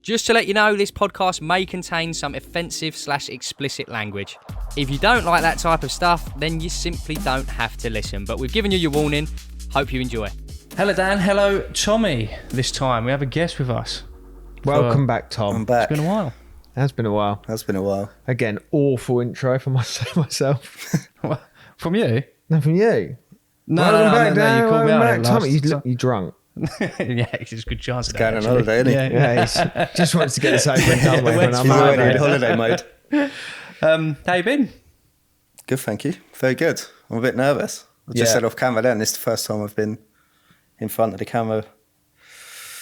Just to let you know, this podcast may contain some offensive/explicit language. If you don't like that type of stuff, then you simply don't have to listen. But we've given you your warning. Hope you enjoy. Hello, Dan. Hello, Tommy. This time we have a guest with us. Welcome back, Tom. I'm back. It's been a while. Has been a while. Again, awful intro for myself. From you? No, from you. No, you called me out. Tommy, you drunk. Yeah, it's a good chance. He's going on holiday, isn't he? Yeah, he just wants to get this over and done with. He's already in holiday mode. How you been? Good, thank you. Very good. I'm a bit nervous. I just said off camera then. This is the first time I've been in front of the camera.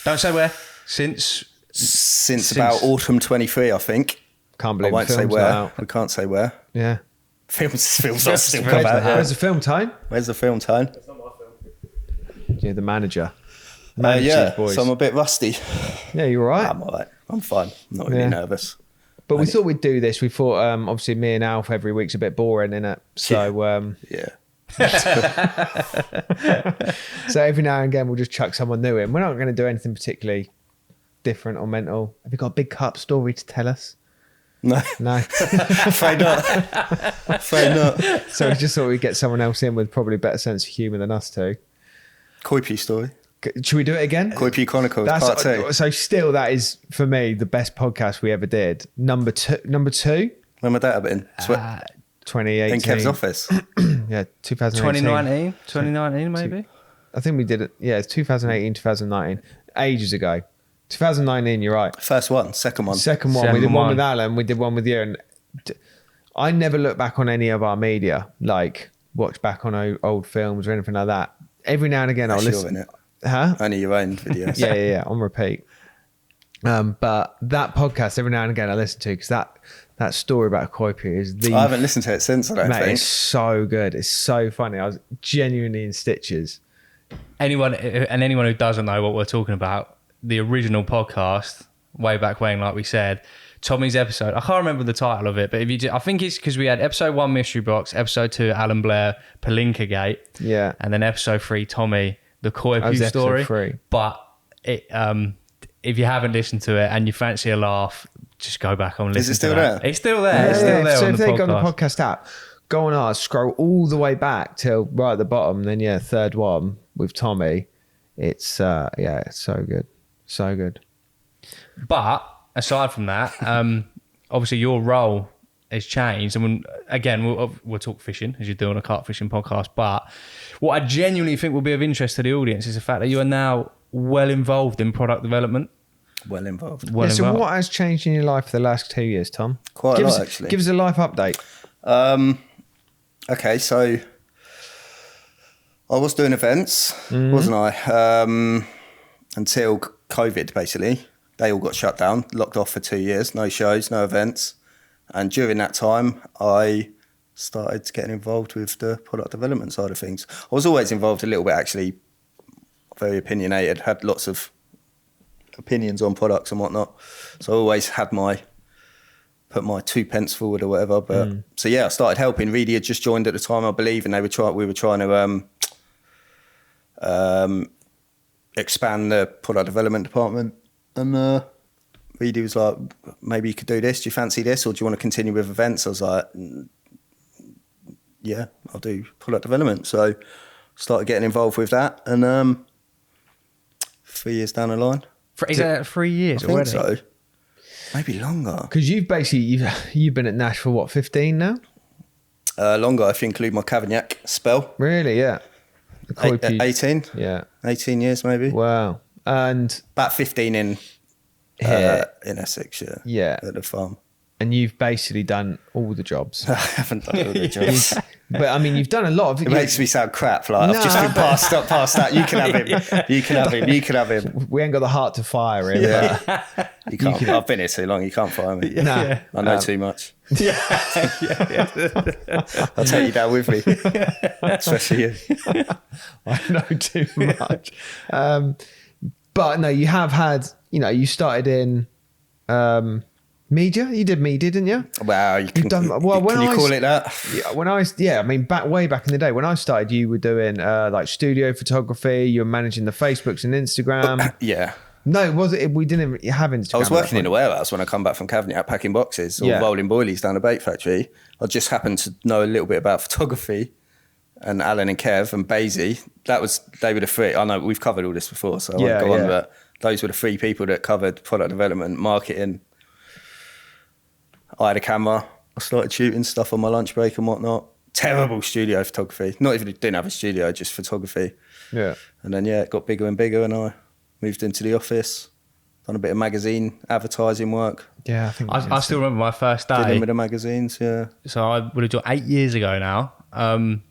Don't say where. Since about autumn 23, I think. Can't believe I won't say where. We can't say where. Yeah. Films are still come out. Where's the film time? Where's the film time? It's not my film. Yeah, the manager. So I'm a bit rusty. Yeah, you're right. I'm all right. I'm fine. I'm not really nervous. But we thought we'd do this. We thought, obviously, me and Alf every week's a bit boring, innit? So, yeah. So every now and again, we'll just chuck someone new in. We're not going to do anything particularly different or mental. Have you got a big carp story to tell us? No. Afraid not. So we just thought we'd get someone else in with probably a better sense of humour than us two. Koipi story. Should we do it again? Koipi Chronicles, part 2. So still, that is, for me, the best podcast we ever did. Number two? When would that have been? 2018. In Kev's office. Yeah, 2018. 2019 maybe? I think we did it. Yeah, it's 2018, 2019. Ages ago. 2019, you're right. First one, second one. Second one. We did one with Alan, we did one with you. And I never look back on any of our media, like watch back on old films or anything like that. Every now and again, I'll listen. It. Huh? Only your own videos. Yeah, on repeat. But that podcast, every now and again, I listen to because that story about Koipi is the... I haven't listened to it since, I don't think. It's so good. It's so funny. I was genuinely in stitches. Anyone who doesn't know what we're talking about, the original podcast, way back when, like we said, Tommy's episode, I can't remember the title of it, but I think it's because we had episode 1, Mystery Box, episode 2, Alan Blair, Palinka Gate, yeah, and then episode 3, Tommy, the Koipi story. 3. But if you haven't listened to it and you fancy a laugh, just go back and listen. Is it still there? It's still there. It's still there. So on if the they podcast. go on the podcast app, go on ours, scroll all the way back till right at the bottom, then third one with Tommy. It's it's so good. So good. But aside from that, obviously your role has changed. And we'll talk fishing as you do on a carp fishing podcast. But what I genuinely think will be of interest to the audience is the fact that you are now well involved in product development. Well involved. So what has changed in your life for the last 2 years, Tom? Quite a lot, actually. Give us a life update. Okay, so I was doing events, wasn't I? Until COVID, basically. They all got shut down, locked off for 2 years, no shows, no events. And during that time, I started getting involved with the product development side of things. I was always involved a little bit, actually, very opinionated, had lots of opinions on products and whatnot. So I always had put my 2 pence forward or whatever. But so yeah, I started helping. Reedy had just joined at the time, I believe, and we were trying to expand the product development department. And Reedy was like, maybe you could do this. Do you fancy this, or do you want to continue with events? I was like, yeah, I'll do product development. So started getting involved with that, and 3 years down the line. Is that 3 years I already? think so. Maybe longer. Because you've been at Nash for what, 15 now? Longer, if you include my Cavagnac spell. Really? Yeah. 18. Yeah. 18 years maybe. Wow. And about 15 in here in Essex, yeah, at the farm. And you've basically done all the jobs. I haven't done all the jobs. But I mean, you've done a lot of... It makes me sound crap. Like, I've just been past that. You can have him. You can have him. We ain't got the heart to fire him. Yeah. But You can't. I've been here too long. You can't fire me. Nah. I know too much. Yeah. I'll take you down with me. Especially you. I know too much. But no, you have had... you started in... media? You did media, didn't you? Wow, you can you call it that? Yeah, I mean, way back in the day when I started, you were doing like studio photography. You were managing the Facebooks and Instagram. Yeah. No, was it? We didn't even have Instagram. I was at that working in point. a warehouse when I come back from Cavendish, packing boxes or Yeah. rolling boilies down a bait factory. I just happened to know a little bit about photography, and Alan and Kev and Basie. They were the three. I know we've covered all this before, so I won't go on. But those were the three people that covered product development, marketing. I had a camera. I started shooting stuff on my lunch break and whatnot. Terrible studio photography. Not even didn't have a studio, just photography. Yeah. And then it got bigger and bigger, and I moved into the office, done a bit of magazine advertising work, Yeah, I think I still remember my first dealing day. with the magazines. Yeah, So I would have done 8 years ago now.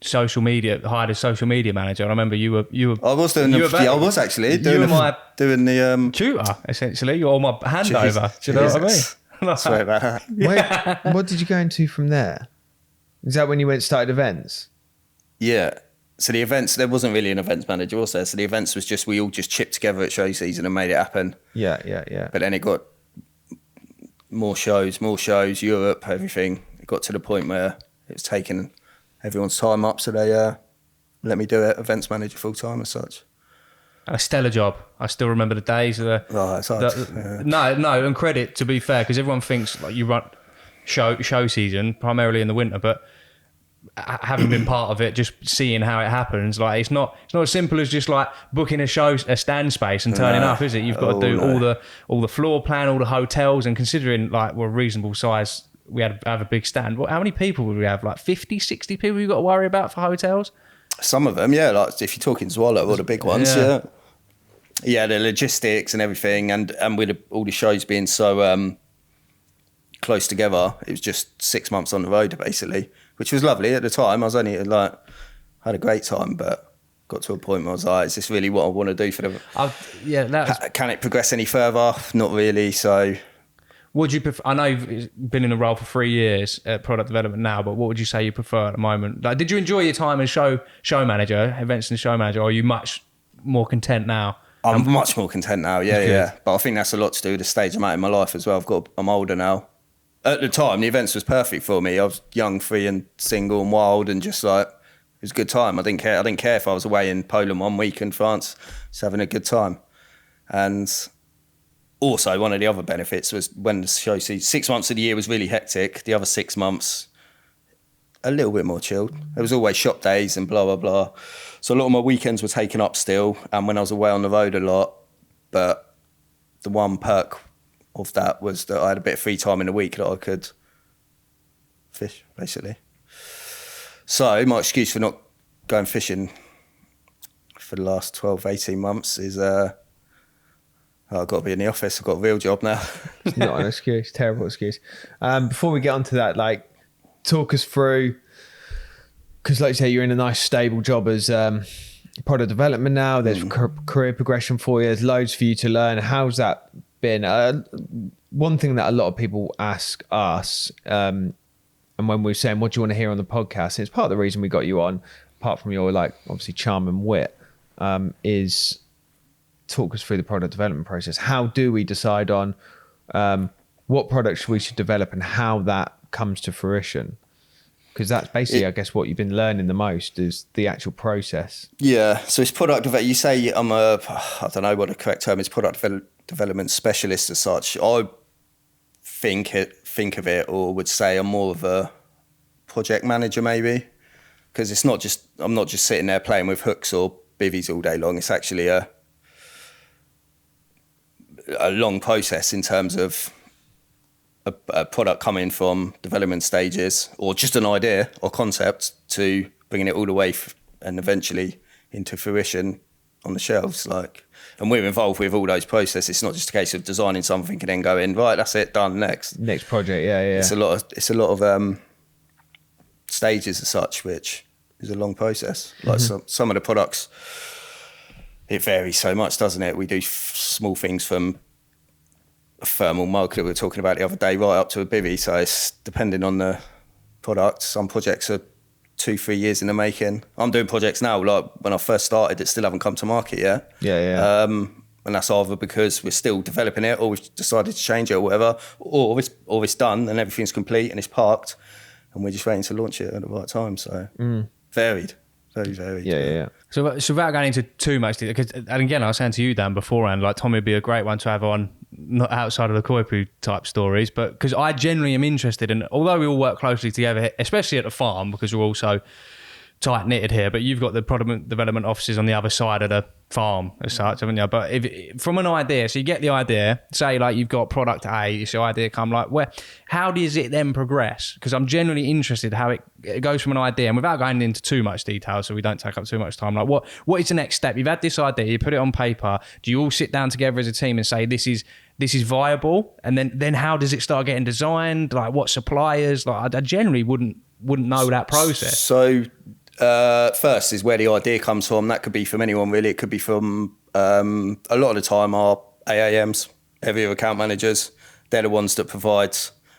Social media, hired a social media manager. And I remember you were. I was doing. I was actually doing. You were my doing the tutor, essentially. You're my handover. Do you know what I mean? Swear about that. Wait, what did you go into from there? Is that when you started events? Yeah. So the events, there wasn't really an events manager, was there? So the events was just, we all just chipped together at show season and made it happen. Yeah. But then it got more shows, Europe, everything. It got to the point where it was taking everyone's time up. So they let me do it, events manager full time as such. A stellar job. I still remember the days of the. Oh, it's hard. No, and credit to be fair, because everyone thinks like you run show season primarily in the winter, but having been part of it, just seeing how it happens, like it's not as simple as just like booking a stand space and turning up, is it? You've got to do all the floor plan, all the hotels, and considering like we're a reasonable size, we have a big stand. How many people would we have? Like 50, 60 people you've got to worry about for hotels? Some of them, yeah. Like if you're talking Swallow, all the big ones, yeah, the logistics and everything, and with all the shows being so close together, it was just 6 months on the road basically, which was lovely at the time. I was only I had a great time, but got to a point where I was like, is this really what I want to do for them? Can it progress any further? Not really. So would you prefer, I know you've been in a role for 3 years at product development now, but what would you say you prefer at the moment? Like, did you enjoy your time as show manager, events and show manager, or are you much more content now? I'm much more content now, yeah. But I think that's a lot to do with the stage I'm at in my life as well. I'm older now. At the time, the events was perfect for me. I was young, free and single and wild, and just like, it was a good time. I didn't care if I was away in Poland 1 week in France, just having a good time. And also, one of the other benefits was when the show season, 6 months of the year was really hectic. The other 6 months, a little bit more chilled. There was always shop days and blah, blah, blah. So a lot of my weekends were taken up still, and when I was away on the road a lot. But the one perk of that was that I had a bit of free time in the week that I could fish, basically. So my excuse for not going fishing for the last 12, 18 months is I've got to be in the office. I've got a real job now. It's not an excuse, terrible excuse. Before we get onto that, like, talk us through, because like you say, you're in a nice stable job as product development now. There's career progression for you. There's loads for you to learn. How's that been? One thing that a lot of people ask us, and when we're saying, what do you want to hear on the podcast? And it's part of the reason we got you on, apart from your, like, obviously charm and wit, is talk us through the product development process. How do we decide on what products we should develop and how that comes to fruition? Because that's basically, I guess, what you've been learning the most is the actual process. Yeah, so it's product development. You say I don't know what the correct term is, product development specialist as such. I think of it, or would say I'm more of a project manager maybe, because I'm not just sitting there playing with hooks or bivvies all day long. It's actually a long process in terms of a product coming from development stages, or just an idea or concept, to bringing it all the way and eventually into fruition on the shelves. And we're involved with all those processes. It's not just a case of designing something and then going, right, that's it, done, next project. Yeah. It's a lot of stages as such, which is a long process. Like some of the products, it varies so much, doesn't it? We do small things from a thermal mug that we were talking about the other day, right up to a bivvy. So it's depending on the product. Some projects are 2-3 years in the making. I'm doing projects now, like when I first started, that still haven't come to market yet. Yeah. And that's either because we're still developing it, or we've decided to change it, or whatever, or it's done and everything's complete and it's parked, and we're just waiting to launch it at the right time. So varied. Very varied. Yeah. So without going into too much detail, because, and again, I was saying to you, Dan, beforehand, like Tommy would be a great one to have on, not outside of the koi poo type stories, but because I generally am interested in, although we all work closely together, especially at the farm, because we're also tight knitted here, but you've got the product development offices on the other side of the farm as such, haven't you? But if from an idea, so you get the idea, say like you've got product A, it's your idea come like, how does it then progress? Because I'm genuinely interested how it goes from an idea, and without going into too much detail so we don't take up too much time, like what is the next step? You've had this idea, you put it on paper, do you all sit down together as a team and say this is viable, and then how does it start getting designed? Like what suppliers? Like I generally wouldn't know that process. So first is where the idea comes from. That could be from anyone really. It could be from a lot of the time our AAMs, area account managers. They're the ones that provide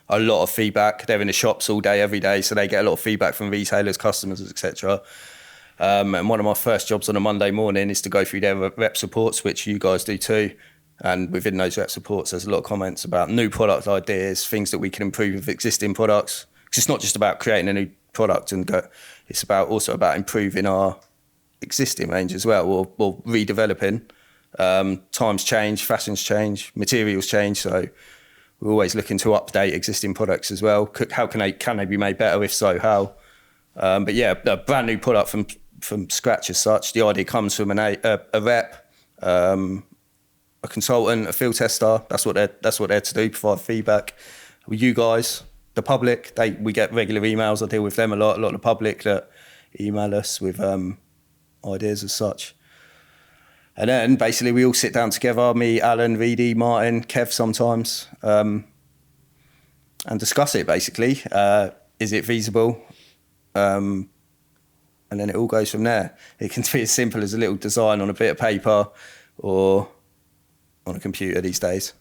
a lot of feedback. They're in the shops all day, every day, so they get a lot of feedback from retailers, customers, etc. And one of my first jobs on a Monday morning is to go through their rep reports, which you guys do too. And within those rep reports, there's a lot of comments about new product ideas, things that we can improve with existing products. Because it's not just about creating a new product it's also about improving our existing range as well, or redeveloping. Times change, fashions change, materials change, so we're always looking to update existing products as well. How can they be made better? If so, how? But yeah, a brand new product from scratch as such. The idea comes from a rep, a consultant, a field tester. That's what they're to do, provide feedback. With you guys, the public, we get regular emails. I deal with them a lot of the public that email us with ideas as such. And then basically we all sit down together, me, Alan, Reedy, Martin, Kev sometimes, and discuss it basically. Is it feasible? And then it all goes from there. It can be as simple as a little design on a bit of paper or on a computer these days.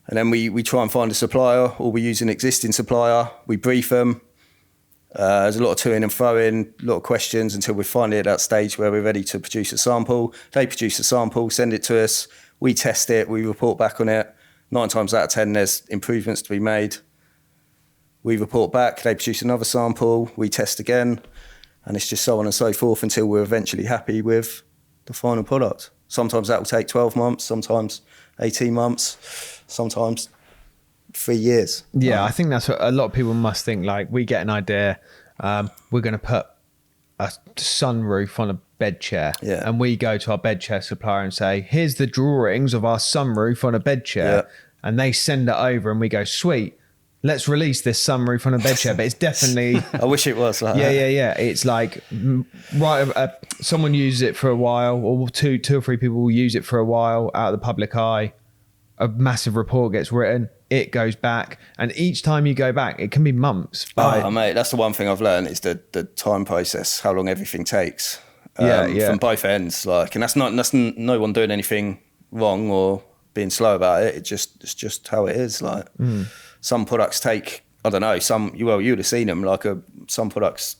And then we try and find a supplier, or we use an existing supplier. We brief them. There's a lot of to-in and fro-in, a lot of questions until we're finally at that stage where we're ready to produce a sample. They produce a sample, send it to us. We test it. We report back on it. 9 times out of 10, there's improvements to be made. We report back. They produce another sample. We test again. And it's just so on and so forth until we're eventually happy with the final product. Sometimes that will take 12 months, sometimes 18 months, sometimes 3 years. Yeah, I think that's what a lot of people must think. Like, we get an idea, we're going to put a sunroof on a bed chair, and we go to our bed chair supplier and say, here's the drawings of our sunroof on a bed chair, and they send it over and we go, sweet, let's release this sunroof on a bed chair. But it's definitely I wish it was like that. Yeah. It's like, right, someone uses it for a while, or two or three people will use it for a while out of the public eye. A massive report gets written, it goes back, and each time you go back, it can be months. Oh, mate, that's the one thing I've learned is the time process, how long everything takes. From both ends, like, and that's no one doing anything wrong or being slow about it. It's just how it is. Like, some products take, I don't know, you would have seen them. Like, some products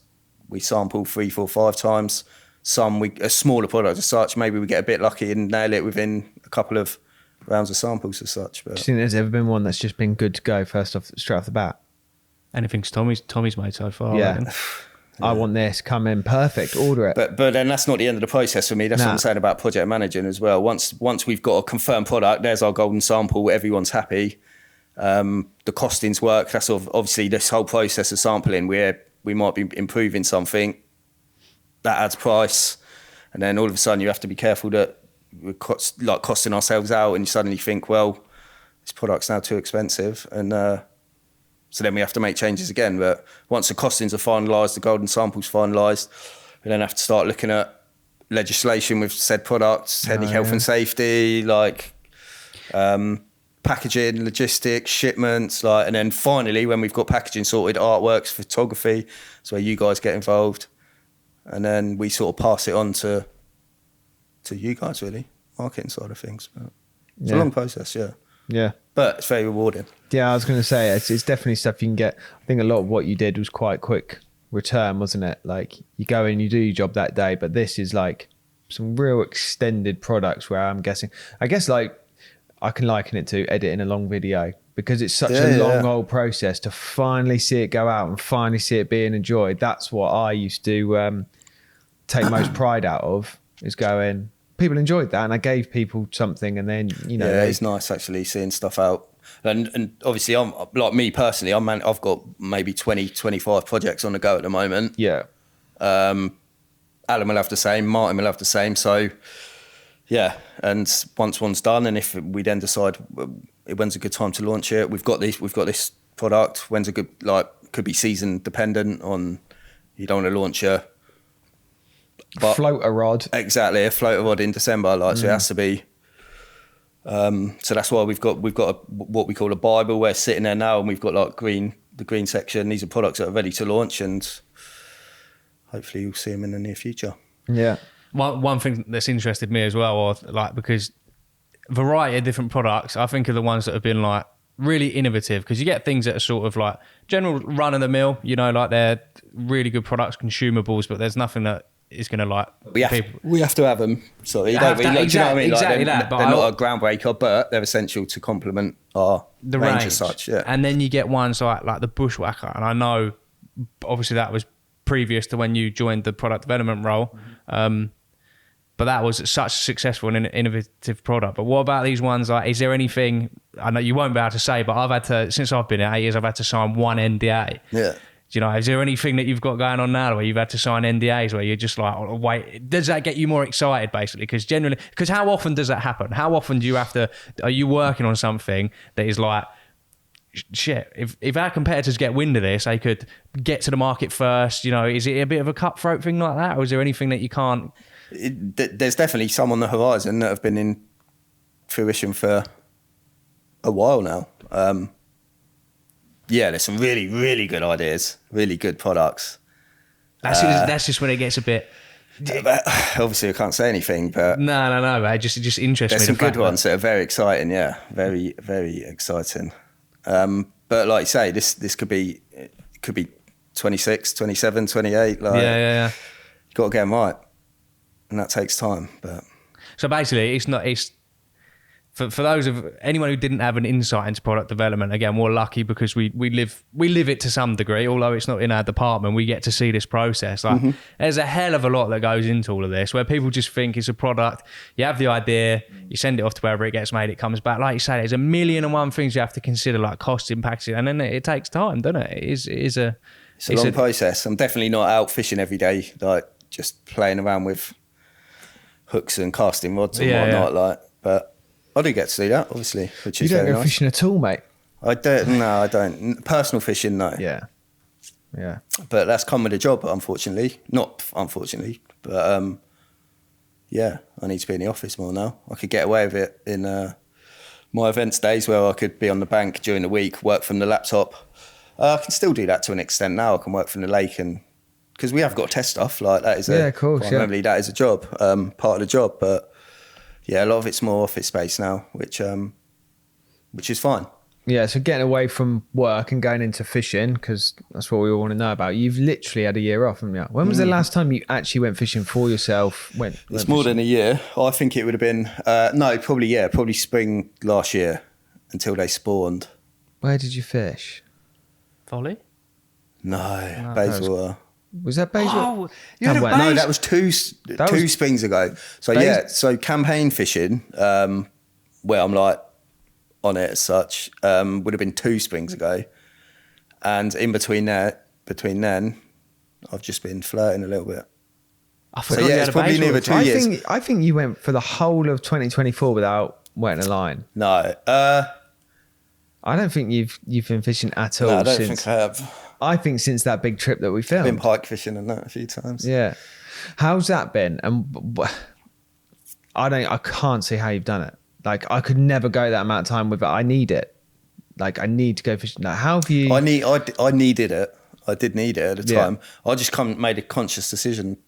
we sample 3, 4, 5 times. Some a smaller product as such, maybe we get a bit lucky and nail it within a couple of rounds of samples as such. But do you think there's ever been one that's just been good to go straight off the bat? Anything Tommy's made so far. Yeah. I want this, come in, perfect, order it. But then that's not the end of the process for me. That's what I'm saying about project managing as well. Once we've got a confirmed product, there's our golden sample, everyone's happy. The costings work. That's obviously this whole process of sampling where we might be improving something. That adds price. And then all of a sudden you have to be careful that we're costing ourselves out, and you suddenly think, well, this product's now too expensive. And so then we have to make changes again. But once the costings are finalised, the golden sample's finalised, we then have to start looking at legislation with said products, any health and safety, like packaging, logistics, shipments, like, and then finally, when we've got packaging sorted, artworks, photography, that's where you guys get involved. And then we sort of pass it on to you guys, really, marketing side of things. But it's a long process, Yeah. But it's very rewarding. Yeah, I was going to say, it's definitely stuff you can get. I think a lot of what you did was quite quick return, wasn't it? Like, you go in, you do your job that day, but this is like some real extended products where I guess like I can liken it to editing a long video. because it's such Yeah, a yeah. long old process to finally see it go out and finally see it being enjoyed. That's what I used to take most pride out of, is going, people enjoyed that and I gave people something, and then, you know. Yeah, it's nice actually seeing stuff out. And obviously, I'm like me personally, I've got maybe 20, 25 projects on the go at the moment. Yeah. Alan will have the same, Martin will have the same. So, yeah, and once one's done, and if we then decide when's a good time to launch it, we've got this product. When's a good, like, could be season dependent on, you don't want to launch a Floater rod. Exactly, a floater rod in December, like so it has to be. So that's why we've got what we call a Bible. We're sitting there now, and we've got like the green section. These are products that are ready to launch, and hopefully you'll see them in the near future. Yeah. One thing that's interested me as well, or like, because variety of different products, I think are the ones that have been like really innovative, because you get things that are sort of like general run of the mill, you know, like they're really good products, consumables, but there's nothing that is going to like We have to have them. So you Have don't to- really, do you know what I mean? exactly like that, but they're I- not a groundbreaker, but they're essential to complement the range range as such. Yeah. And then you get ones like the Bushwhacker, and I know obviously that was previous to when you joined the product development role, but that was such a successful and innovative product. But what about these ones? Like, is there anything, I know you won't be able to say, but I've had to, since I've been here 8 years, I've had to sign one NDA. Yeah. You know, is there anything that you've got going on now where you've had to sign NDAs where you're just like, oh, wait, does that get you more excited basically? Because how often does that happen? How often do you have to, are you working on something that is like, shit, if our competitors get wind of this, they could get to the market first, you know, is it a bit of a cutthroat thing like that? Or is there anything that you can't? There's definitely some on the horizon that have been in fruition for a while now. Yeah, there's some really, really good ideas, really good products. That's just when it gets a bit. But obviously, I can't say anything, but No, mate. Just interests me. there's some the fact good ones that are very exciting. Yeah, very, very exciting. But like you say, this could be 26, 27, 28. Like, Yeah. you got to get them right, and that takes time. But So basically, it's for those of anyone who didn't have an insight into product development. Again, we're lucky because we live it to some degree, although it's not in our department. We get to see this process. Like, there's a hell of a lot that goes into all of this, where people just think it's a product. You have the idea, you send it off to wherever it gets made, it comes back. Like you say, there's a million and one things you have to consider, like cost, impact, and then it takes time, doesn't it? It is a long process. I'm definitely not out fishing every day, like just playing around with hooks and casting rods and whatnot. Like, but I do get to do that, obviously, which You is don't very go nice. fishing at all, mate. I don't. No, I don't. Personal fishing, no. Yeah. But that's come with a job, unfortunately. Not unfortunately, but yeah, I need to be in the office more now. I could get away with it in my events days where I could be on the bank during the week, work from the laptop. I can still do that to an extent now. I can work from the lake, and because we have got to test stuff, like that is of course, primarily that is a job, part of the job. But yeah, a lot of it's more office space now, which is fine. Yeah, so getting away from work and going into fishing, because that's what we all want to know about. You've literally had a year off, haven't you? When was the last time you actually went fishing for yourself? It's more than a year. I think it would have been probably spring last year until they spawned. Where did you fish? Folly. No, Bayswater. Was that Bayswater? Oh, you had a No, No, base- that was two springs ago. So yeah, so campaign fishing, where I'm like on it as such, would have been 2 springs ago, and in between then, I've just been flirting a little bit. I So forgot you yeah, had it's a probably Bayswater. near 2 years. I think you went for the whole of 2024 without wetting a line. No, I don't think you've been fishing at all no, I don't since. think I have. I think since that big trip that we filmed. Been pike fishing and that a few times. Yeah. How's that been? And I can't see how you've done it. Like, I could never go that amount of time with it. I need it. Like, I need to go fishing. Now, how have you? I needed it. I did need it at the Yeah. time. I just made a conscious decision.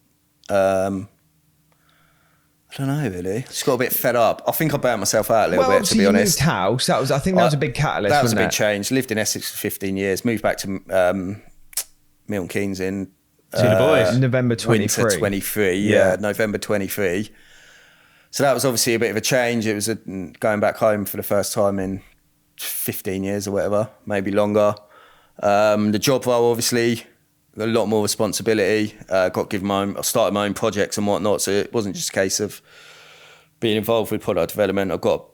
I don't know, really. Just got a bit fed up. I think I burnt myself out a little bit, to obviously be you honest. moved house. I think that was a big catalyst. That was a wasn't big it? change. Lived in Essex for 15 years. Moved back to Milton Keynes in See the boys. November winter 23. 23. Yeah. Yeah, November 23. So that was obviously a bit of a change. It was going back home for the first time in 15 years or whatever, maybe longer. The job role, obviously, a lot more responsibility. Got given I started my own projects and whatnot, so it wasn't just a case of being involved with product development. I've got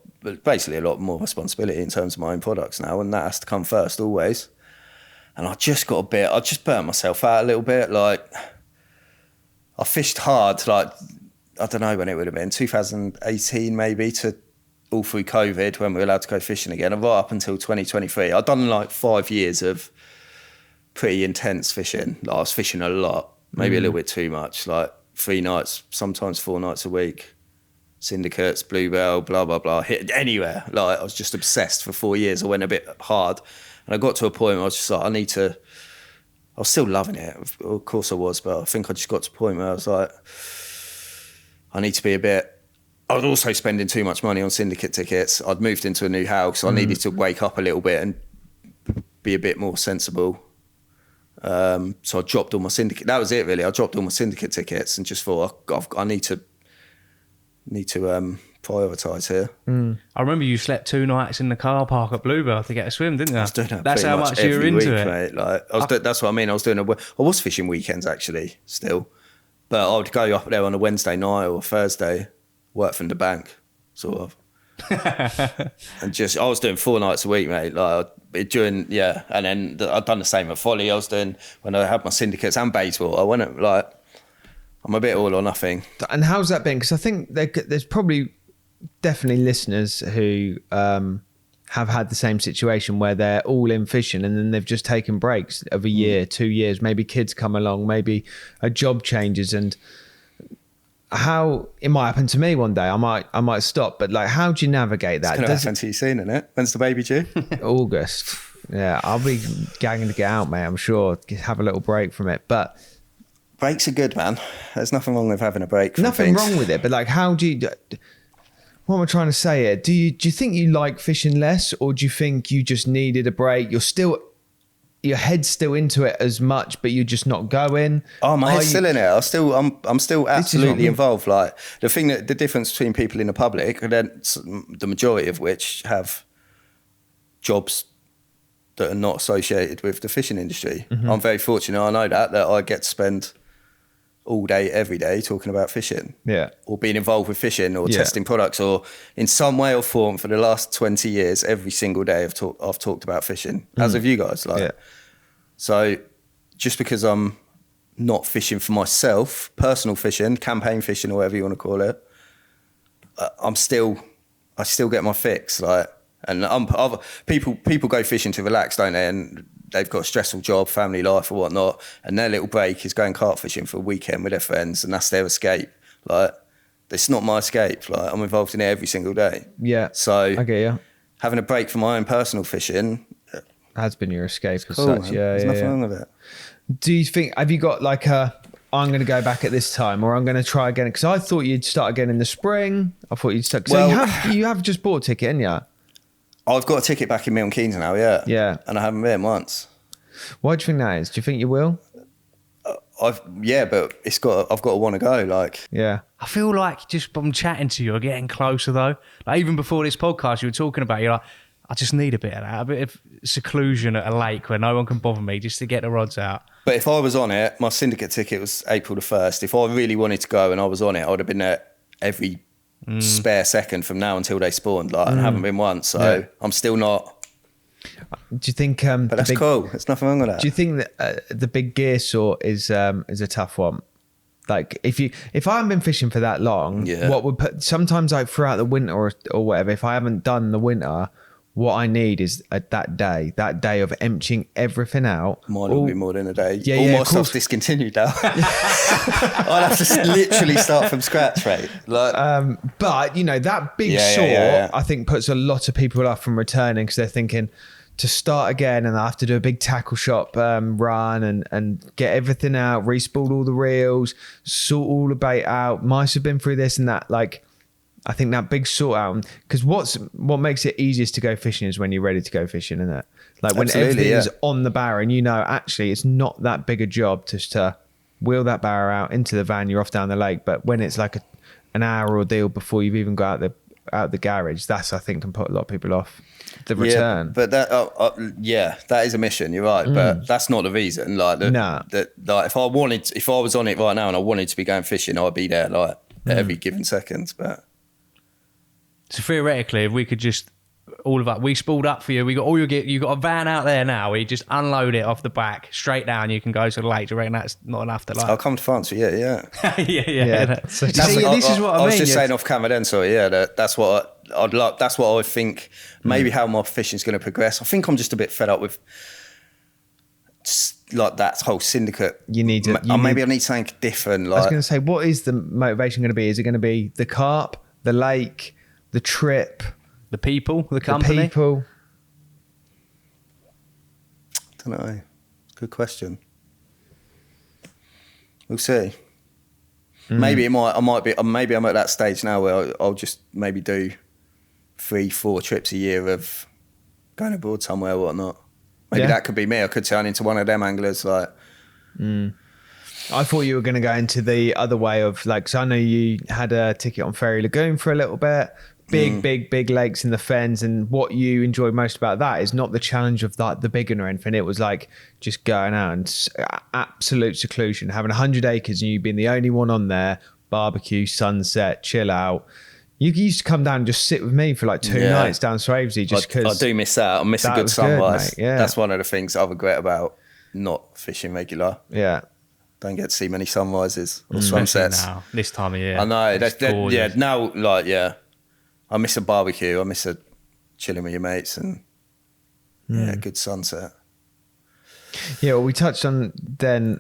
basically a lot more responsibility in terms of my own products now, and that has to come first always. And I just burnt myself out a little bit. Like, I fished hard, like, I don't know when it would have been, 2018 maybe, to all through COVID when we were allowed to go fishing again, and right up until 2023. I'd done like 5 years of pretty intense fishing. Like, I was fishing a lot, maybe a little bit too much, like 3 nights, sometimes 4 nights a week. Syndicates, bluebell, blah, blah, blah, hit anywhere. Like, I was just obsessed for 4 years. I went a bit hard. And I got to a point where I was just like, I was still loving it. Of course I was, but I think I just got to a point where I was like, I need to be a bit... I was also spending too much money on syndicate tickets. I'd moved into a new house. I needed to wake up a little bit and be a bit more sensible. So I dropped all my syndicate. That was it, really. I dropped all my syndicate tickets and just thought, I need to prioritise here. I remember you slept 2 nights in the car park at Bluebell to get a swim, didn't you? I was doing that. That's how much you were every into week, it. mate. Like, that's what I mean. I was fishing weekends actually still, but I would go up there on a Wednesday night or Thursday, work from the bank, sort of, and just I was doing 4 nights a week, mate. Like, and then I'd done the same at Folly. I was doing when I had my syndicates and Bateswater. I went like, I'm a bit all or nothing. And how's that been? Because I think there's probably definitely listeners who have had the same situation where they're all in fishing and then they've just taken breaks of a year, 2 years, maybe kids come along, maybe a job changes, and how it might happen to me one day. I might stop, but like, how do you navigate that? It's going to happen to you soon, isn't it? When's the baby due? August. Yeah, I'll be gagging to get out, mate. I'm sure. Have a little break from it, but breaks are good, man. There's nothing wrong with having a break. Nothing wrong with it, but like, how do you? What am I trying to say here? Do you think you like fishing less, or do you think you just needed a break? Your head's still into it as much, but you're just not going. Oh, my head's still in it. I'm still absolutely involved. Like, the difference between people in the public, and then the majority of which have jobs that are not associated with the fishing industry. I'm very fortunate. I know that I get to spend all day, every day, talking about fishing. Yeah. Or being involved with fishing, or testing products, or in some way or form for the last 20 years, every single day I've talked about fishing, as have you guys. So just because I'm not fishing for myself, personal fishing, campaign fishing, or whatever you want to call it, I still get my fix. Like, and people go fishing to relax, don't they? And they've got a stressful job, family life or whatnot, and their little break is going carp fishing for a weekend with their friends, and that's their escape. Like, it's not my escape. Like, I'm involved in it every single day. Yeah. So having a break from my own personal fishing has been your escape as cool, such. Man. Yeah, there's nothing wrong with it. Do you think, have you got like I'm going to go back at this time, or I'm going to try again? Because I thought you'd start again in the spring. I thought you'd start. So you have just bought a ticket, haven't you? I've got a ticket back in Milton Keynes now, yeah. Yeah. And I haven't been once. Why do you think that is? Do you think you will? But I've got to want to go. Like, yeah. I feel like just from chatting to you, you're getting closer though. Like, even before this podcast, you were talking about, you're like, I just need a bit of that, a bit of seclusion at a lake where no one can bother me, just to get the rods out. But if I was on it, my syndicate ticket was April the 1st. If I really wanted to go and I was on it, I would have been there every spare second from now until they spawned. Like, and haven't been once, so I'm still not. Do you think? But that's cool. There's nothing wrong with that. Do you think that the big gear sort is a tough one? Like, if I haven't been fishing for that long, what would sometimes, like, throughout the winter or whatever, if I haven't done the winter, what I need is that day of emptying everything out. Mine will be more than a day. All my stuff's discontinued now. I'll have to literally start from scratch, right? Like, but you know, that big sort, I think, puts a lot of people off from returning, because they're thinking to start again and I have to do a big tackle shop run and get everything out, respool all the reels, sort all the bait out. Mice have been through this and that. Like, I think that big sort out, because what makes it easiest to go fishing is when you're ready to go fishing, isn't it? Like, when everything is on the barrow and you know, actually it's not that big a job just to wheel that barrow out into the van, you're off down the lake. But when it's like an hour ordeal before you've even got out out the garage. That's, I think, can put a lot of people off the return. But that, that is a mission. You're right, but that's not the reason. Like, Nah. like if I was on it right now and I wanted to be going fishing, I'd be there like at every given second. But So theoretically, if we could just all of us, we spooled up for you. We got all your gear. You got a van out there now. We just unload it off the back, straight down. You can go to the lake. Do you reckon that's not enough to like? I'll come to France. Yeah. yeah. So this is what I mean. I was just saying off camera then. Sorry, that's what I'd like. That's what I think. Maybe how my fishing's going to progress. I think I'm just a bit fed up with just like that whole syndicate. You need to. Maybe I need something different. Like, I was going to say, what is the motivation going to be? Is it going to be the carp, the lake, the trip? The people, the company. The people. I don't know. Good question. We'll see. Maybe I'm at that stage now where I'll just maybe do 3-4 trips a year of going abroad somewhere or whatnot. Maybe that could be me. I could turn into one of them anglers. Like, I thought you were going to go into the other way of like, because I know you had a ticket on Ferry Lagoon for a little bit. Big lakes in the fens, and what you enjoyed most about that is not the challenge of like the beginner or anything. It was like just going out and absolute seclusion, having 100 acres and you being the only one on there, barbecue, sunset, chill out. You used to come down and just sit with me for like 2 nights down Swavesey just because I do miss that. I miss a good sunrise. Good, yeah. That's one of the things I regret about not fishing regular. Yeah. Don't get to see many sunrises or sunsets. Now, this time of year. I know. Now, like, I miss a barbecue. I miss a chilling with your mates and a good sunset. Yeah, well, we touched on then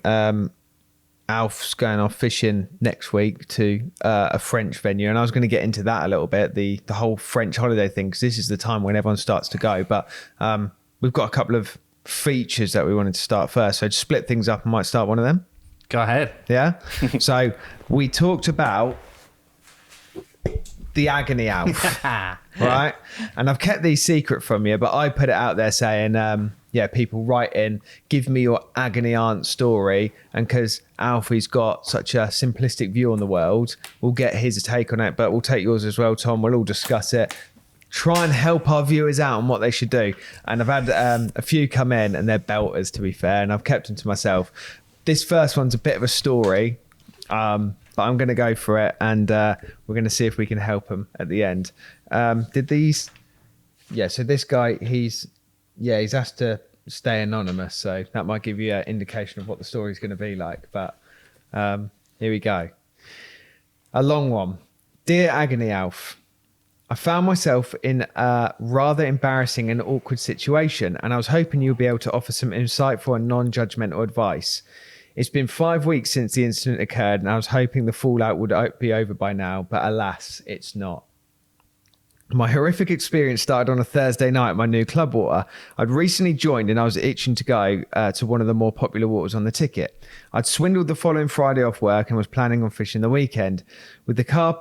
Alf's going off fishing next week to a French venue, and I was going to get into that a little bit, the whole French holiday thing, because this is the time when everyone starts to go. But we've got a couple of features that we wanted to start first, so to split things up, I might start one of them. Go ahead. Yeah. So we talked about the agony Alf, right? And I've kept these secret from you, but I put it out there saying, people write in, give me your agony aunt story. And because Alfie's got such a simplistic view on the world, we'll get his take on it, but we'll take yours as well, Tom. We'll all discuss it. Try and help our viewers out on what they should do. And I've had a few come in and they're belters, to be fair, and I've kept them to myself. This first one's a bit of a story, but I'm going to go for it, and we're going to see if we can help him at the end. So this guy, he's asked to stay anonymous, so that might give you an indication of what the story's going to be like. But here we go. A long one. Dear Agony Alf, I found myself in a rather embarrassing and awkward situation, and I was hoping you'll be able to offer some insightful and non-judgmental advice. It's been 5 weeks since the incident occurred, and I was hoping the fallout would be over by now, but alas, it's not. My horrific experience started on a Thursday night at my new club water. I'd recently joined and I was itching to go to one of the more popular waters on the ticket. I'd swindled the following Friday off work and was planning on fishing the weekend. With the car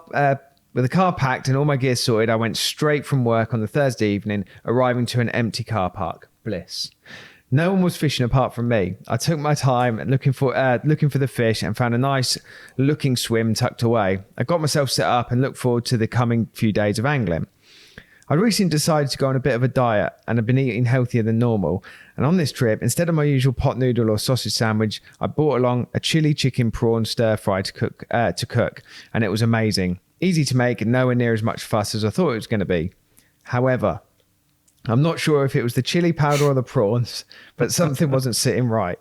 packed and all my gear sorted, I went straight from work on the Thursday evening, arriving to an empty car park. Bliss. No one was fishing apart from me. I took my time looking for the fish and found a nice looking swim tucked away. I got myself set up and looked forward to the coming few days of angling. I'd recently decided to go on a bit of a diet and have been eating healthier than normal. And on this trip, instead of my usual pot noodle or sausage sandwich, I brought along a chili chicken prawn stir fry to cook, and it was amazing. Easy to make and nowhere near as much fuss as I thought it was going to be. However, I'm not sure if it was the chili powder or the prawns, but something wasn't sitting right.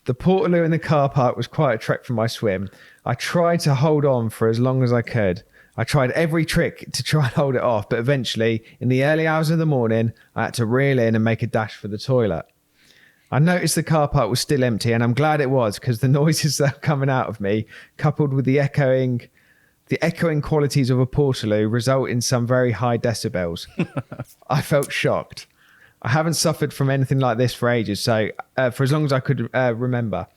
The portaloo in the car park was quite a trek for my swim. I tried to hold on for as long as I could. I tried every trick to try and hold it off, but eventually, in the early hours of the morning, I had to reel in and make a dash for the toilet. I noticed the car park was still empty, and I'm glad it was, because the noises that were coming out of me, coupled with the echoing qualities of a portaloo, result in some very high decibels. I felt shocked. I haven't suffered from anything like this for ages, so for as long as I could remember.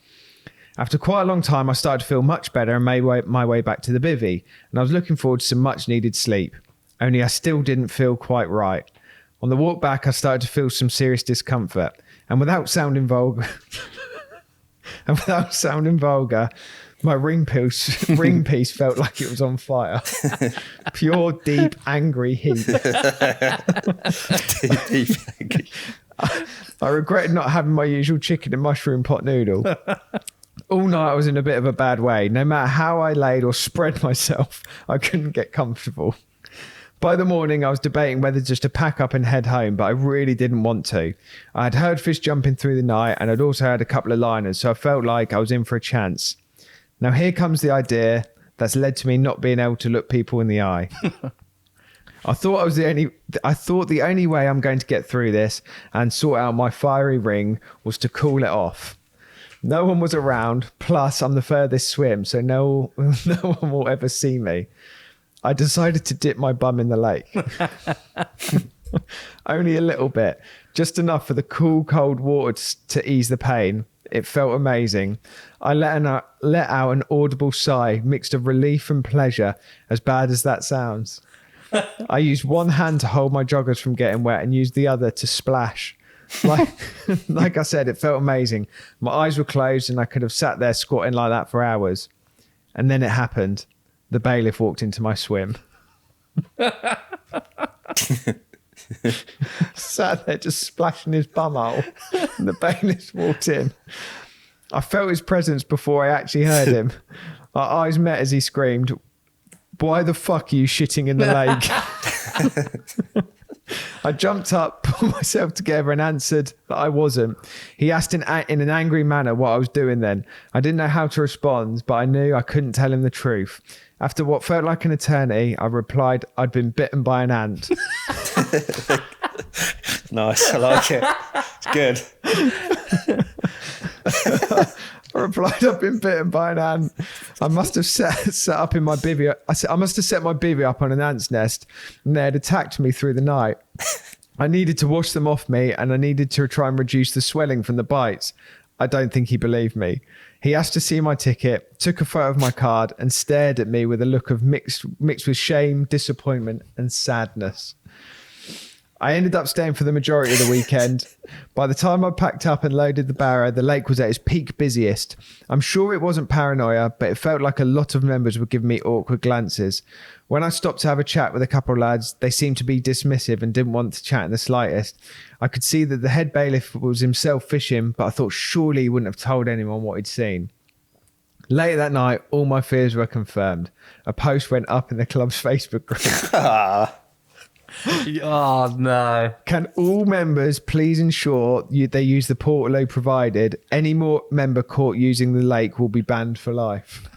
After quite a long time, I started to feel much better and made my way back to the bivvy, and I was looking forward to some much needed sleep. Only I still didn't feel quite right. On the walk back, I started to feel some serious discomfort, and without sounding vulgar, My ring piece felt like it was on fire. Pure, deep, angry heat. Deep angry. I regretted not having my usual chicken and mushroom pot noodle. All night I was in a bit of a bad way. No matter how I laid or spread myself, I couldn't get comfortable. By the morning, I was debating whether just to pack up and head home, but I really didn't want to. I had heard fish jumping through the night, and I'd also had a couple of liners, so I felt like I was in for a chance. Now here comes the idea that's led to me not being able to look people in the eye. I thought the only way I'm going to get through this and sort out my fiery ring was to cool it off. No one was around, plus I'm the furthest swim, so no one will ever see me. I decided to dip my bum in the lake. Only a little bit, just enough for the cool, cold water to ease the pain. It felt amazing. I let out an audible sigh, mixed of relief and pleasure, as bad as that sounds. I used one hand to hold my joggers from getting wet and used the other to splash. Like I said, it felt amazing. My eyes were closed and I could have sat there squatting like that for hours. And then it happened. The bailiff walked into my swim. Sat there just splashing his bum hole. And the bailiff walked in. I felt his presence before I actually heard him. Our eyes met as he screamed, "Why the fuck are you shitting in the lake?" I jumped up, pulled myself together and answered that I wasn't. He asked in an angry manner what I was doing then. I didn't know how to respond, but I knew I couldn't tell him the truth. After what felt like an eternity, I replied I'd been bitten by an ant. Nice, I like it. It's good. I replied, I've been bitten by an ant. I must have set up in my bivvy. I must have set my bivvy up on an ant's nest, and they had attacked me through the night. I needed to wash them off me, and I needed to try and reduce the swelling from the bites. I don't think he believed me. He asked to see my ticket, took a photo of my card, and stared at me with a look of mixed with shame, disappointment, and sadness. I ended up staying for the majority of the weekend. By the time I packed up and loaded the barrow, the lake was at its peak busiest. I'm sure it wasn't paranoia, but it felt like a lot of members were giving me awkward glances. When I stopped to have a chat with a couple of lads, they seemed to be dismissive and didn't want to chat in the slightest. I could see that the head bailiff was himself fishing, but I thought surely he wouldn't have told anyone what he'd seen. Later that night, all my fears were confirmed. A post went up in the club's Facebook group. Oh, no. Can all members please ensure they use the portalo provided? Any more member caught using the lake will be banned for life.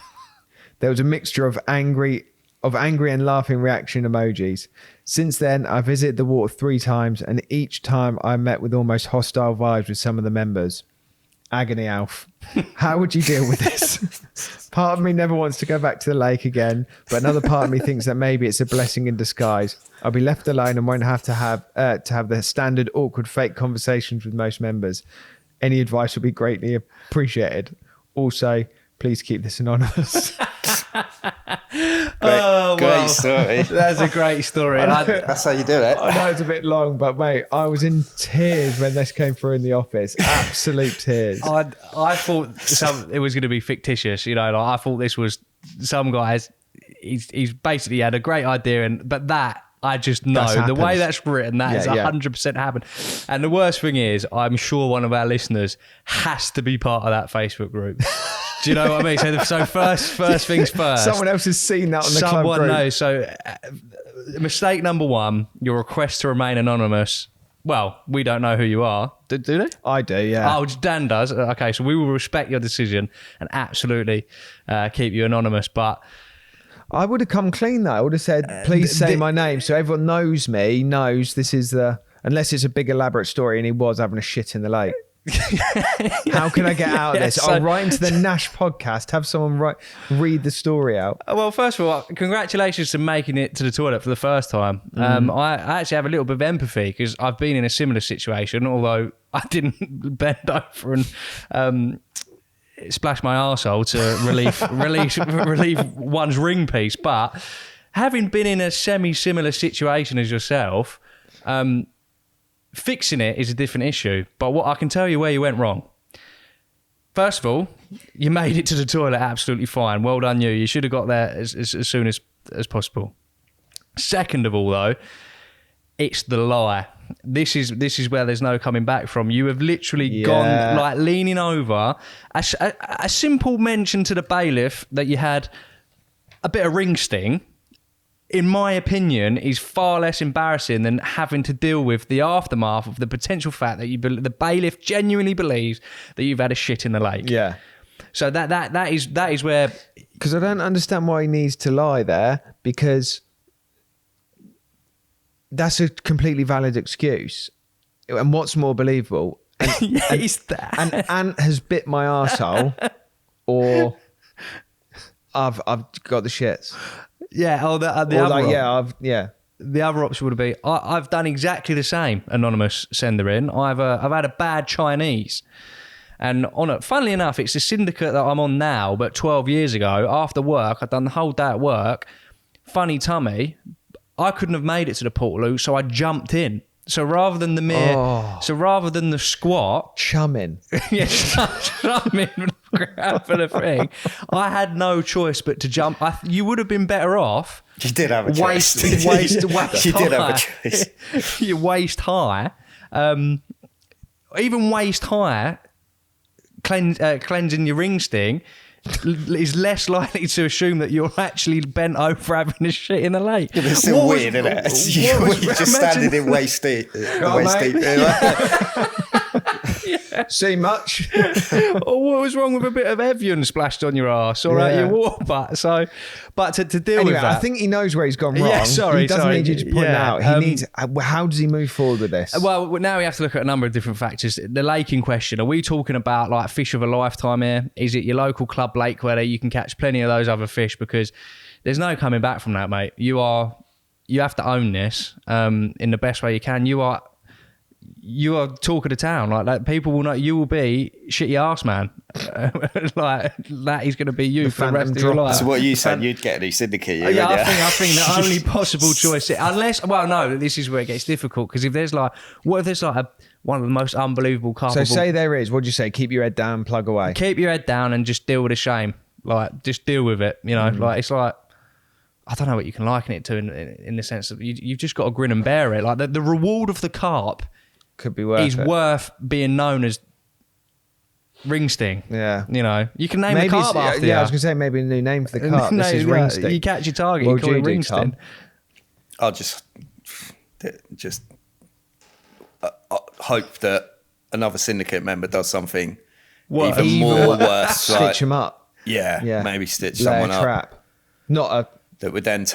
There was a mixture of angry and laughing reaction emojis. Since then, I visited the water 3 times, and each time I met with almost hostile vibes with some of the members. Agony, Alf. How would you deal with this? Part of me never wants to go back to the lake again, but another part of me thinks that maybe it's a blessing in disguise. I'll be left alone and won't have to have the standard awkward fake conversations with most members. Any advice would be greatly appreciated. Also, please keep this anonymous. Great story. That's a great story. That's how you do it. I know it's a bit long, but mate, I was in tears when this came through in the office. Absolute tears. I thought it was going to be fictitious, you know. Like I thought this was some guys. He's basically had a great idea, but that I just know the way that's written, that is 100% happened. And the worst thing is, I'm sure one of our listeners has to be part of that Facebook group. Do you know what I mean? So first things first. Someone else has seen that on the club group. Someone knows. So mistake number 1, your request to remain anonymous. Well, we don't know who you are. Do they? I do, yeah. Oh, Dan does. Okay, so we will respect your decision and absolutely keep you anonymous. But I would have come clean though. I would have said, please say my name so everyone knows this is unless it's a big elaborate story and he was having a shit in the lake. How can I get out of this? So, I'll write into the Nash podcast, have someone read the story out. Well, first of all, congratulations to making it to the toilet for the first time. I actually have a little bit of empathy because I've been in a similar situation, although I didn't bend over and splash my arsehole to relieve one's ring piece. But having been in a semi-similar situation as yourself, fixing it is a different issue. But what I can tell you where you went wrong. First of all, You made it to the toilet absolutely fine. Well done you. You should have got there as soon as possible. Second of all, though, it's the lie. This is where there's no coming back from. You have literally gone like leaning over. A simple mention to the bailiff that you had a bit of ring sting, in my opinion, is far less embarrassing than having to deal with the aftermath of the potential fact that the bailiff genuinely believes that you've had a shit in the lake. Yeah. So that is where, because I don't understand why he needs to lie there, because that's a completely valid excuse. And what's more believable? it's that. An ant has bit my arsehole, or I've got the shits. Yeah. Oh, the Or other like, the other option would be I've done exactly the same. Anonymous sender in. I've had a bad Chinese. And on it, funnily enough, it's the syndicate that I'm on now, but 12 years ago, after work, I'd done the whole day at work, funny tummy, I couldn't have made it to the Portaloo, so I jumped in. So rather than the squat, chumming. yeah, chumming for the thing, I had no choice but to jump. You would have been better off. You did have a choice. You did have a choice. You're waist high, even waist high. Cleansing your ring sting is less likely to assume that you're actually bent over having a shit in the lake. Yeah, it's still weird, isn't it? You're just standing in waist deep. See much? Or what was wrong with a bit of Evian splashed on your arse or out your water butt? But to deal with that, I think he knows where he's gone wrong. Yeah, he doesn't need you to point it out. He needs. How does he move forward with this? Well, now we have to look at a number of different factors. The lake in question, are we talking about like fish of a lifetime here? Is it your local club lake where you can catch plenty of those other fish? Because there's no coming back from that, mate. You have to own this in the best way you can. You are talk of the town. Like people will know you will be shitty arse man. Like that is going to be you for the rest of your life. So what you said, you'd get a new syndicate. I think the only possible choice, this is where it gets difficult, because if there's like one of the most unbelievable carp. So say there is. What'd you say? Keep your head down, plug away. Keep your head down and just deal with the shame. Like just deal with it. You know, like it's like. I don't know what you can liken it to in the sense that you've just got to grin and bear it. Like the reward of the carp could be worth being known as ring sting. Yeah. You know, you can name the carp after you. I was going to say maybe a new name for the carp. This is ring sting. You catch your target, you call it ring sting. I'll just hope that another syndicate member does something even more worse. Stitch him up. Yeah, maybe stitch Lay someone up. Trap. Not a... That would then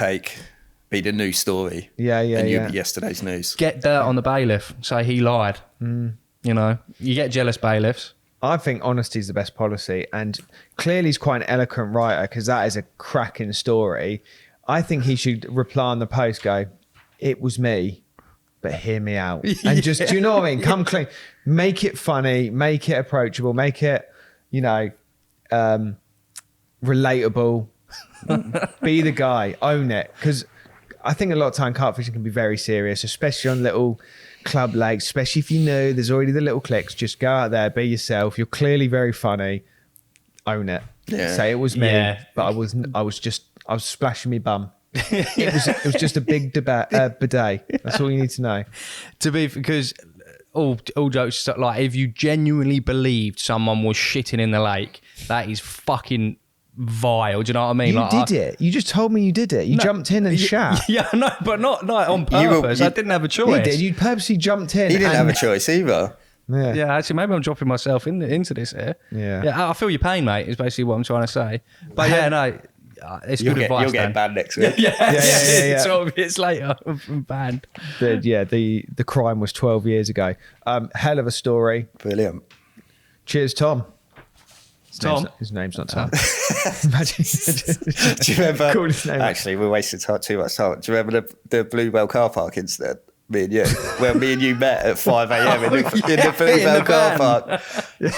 be the new story. Yeah. Yesterday's news. Get dirt on the bailiff. Say he lied. You know, you get jealous bailiffs. I think honesty is the best policy, and clearly he's quite an eloquent writer, because that is a cracking story. I think he should reply on the post, go, "It was me, but hear me out," and just, do you know what I mean? Come clean, make it funny, make it approachable, make it, relatable. Be the guy, own it, because I think a lot of time carp fishing can be very serious, especially on little club lakes, especially if you know there's already the little clicks. Just go out there, be yourself. You're clearly very funny. Own it. Say it was me, but I was splashing me bum. It was just a big bidet. That's all you need to know. Because all jokes, like if you genuinely believed someone was shitting in the lake, that is fucking vile. Do you know what I mean? You did it. You just told me you did it. You jumped in and shat. Yeah, no, but not like on purpose. I didn't have a choice. You did. You purposely jumped in. He didn't have a choice either. Yeah, actually, maybe I'm dropping myself into this here. Yeah, I feel your pain, mate, is basically what I'm trying to say. But it's good advice. You'll get banned next week. Yeah. 12 years later, I'm banned. The crime was 12 years ago. Hell of a story. Brilliant. Cheers, Tom. His name's not Tom. Imagine. Do you remember? Cool his name. Actually, we're wasting too much time. Do you remember the Bluebell car park incident? Me and you, where me and you met at 5 a.m. in the Bluebell car park.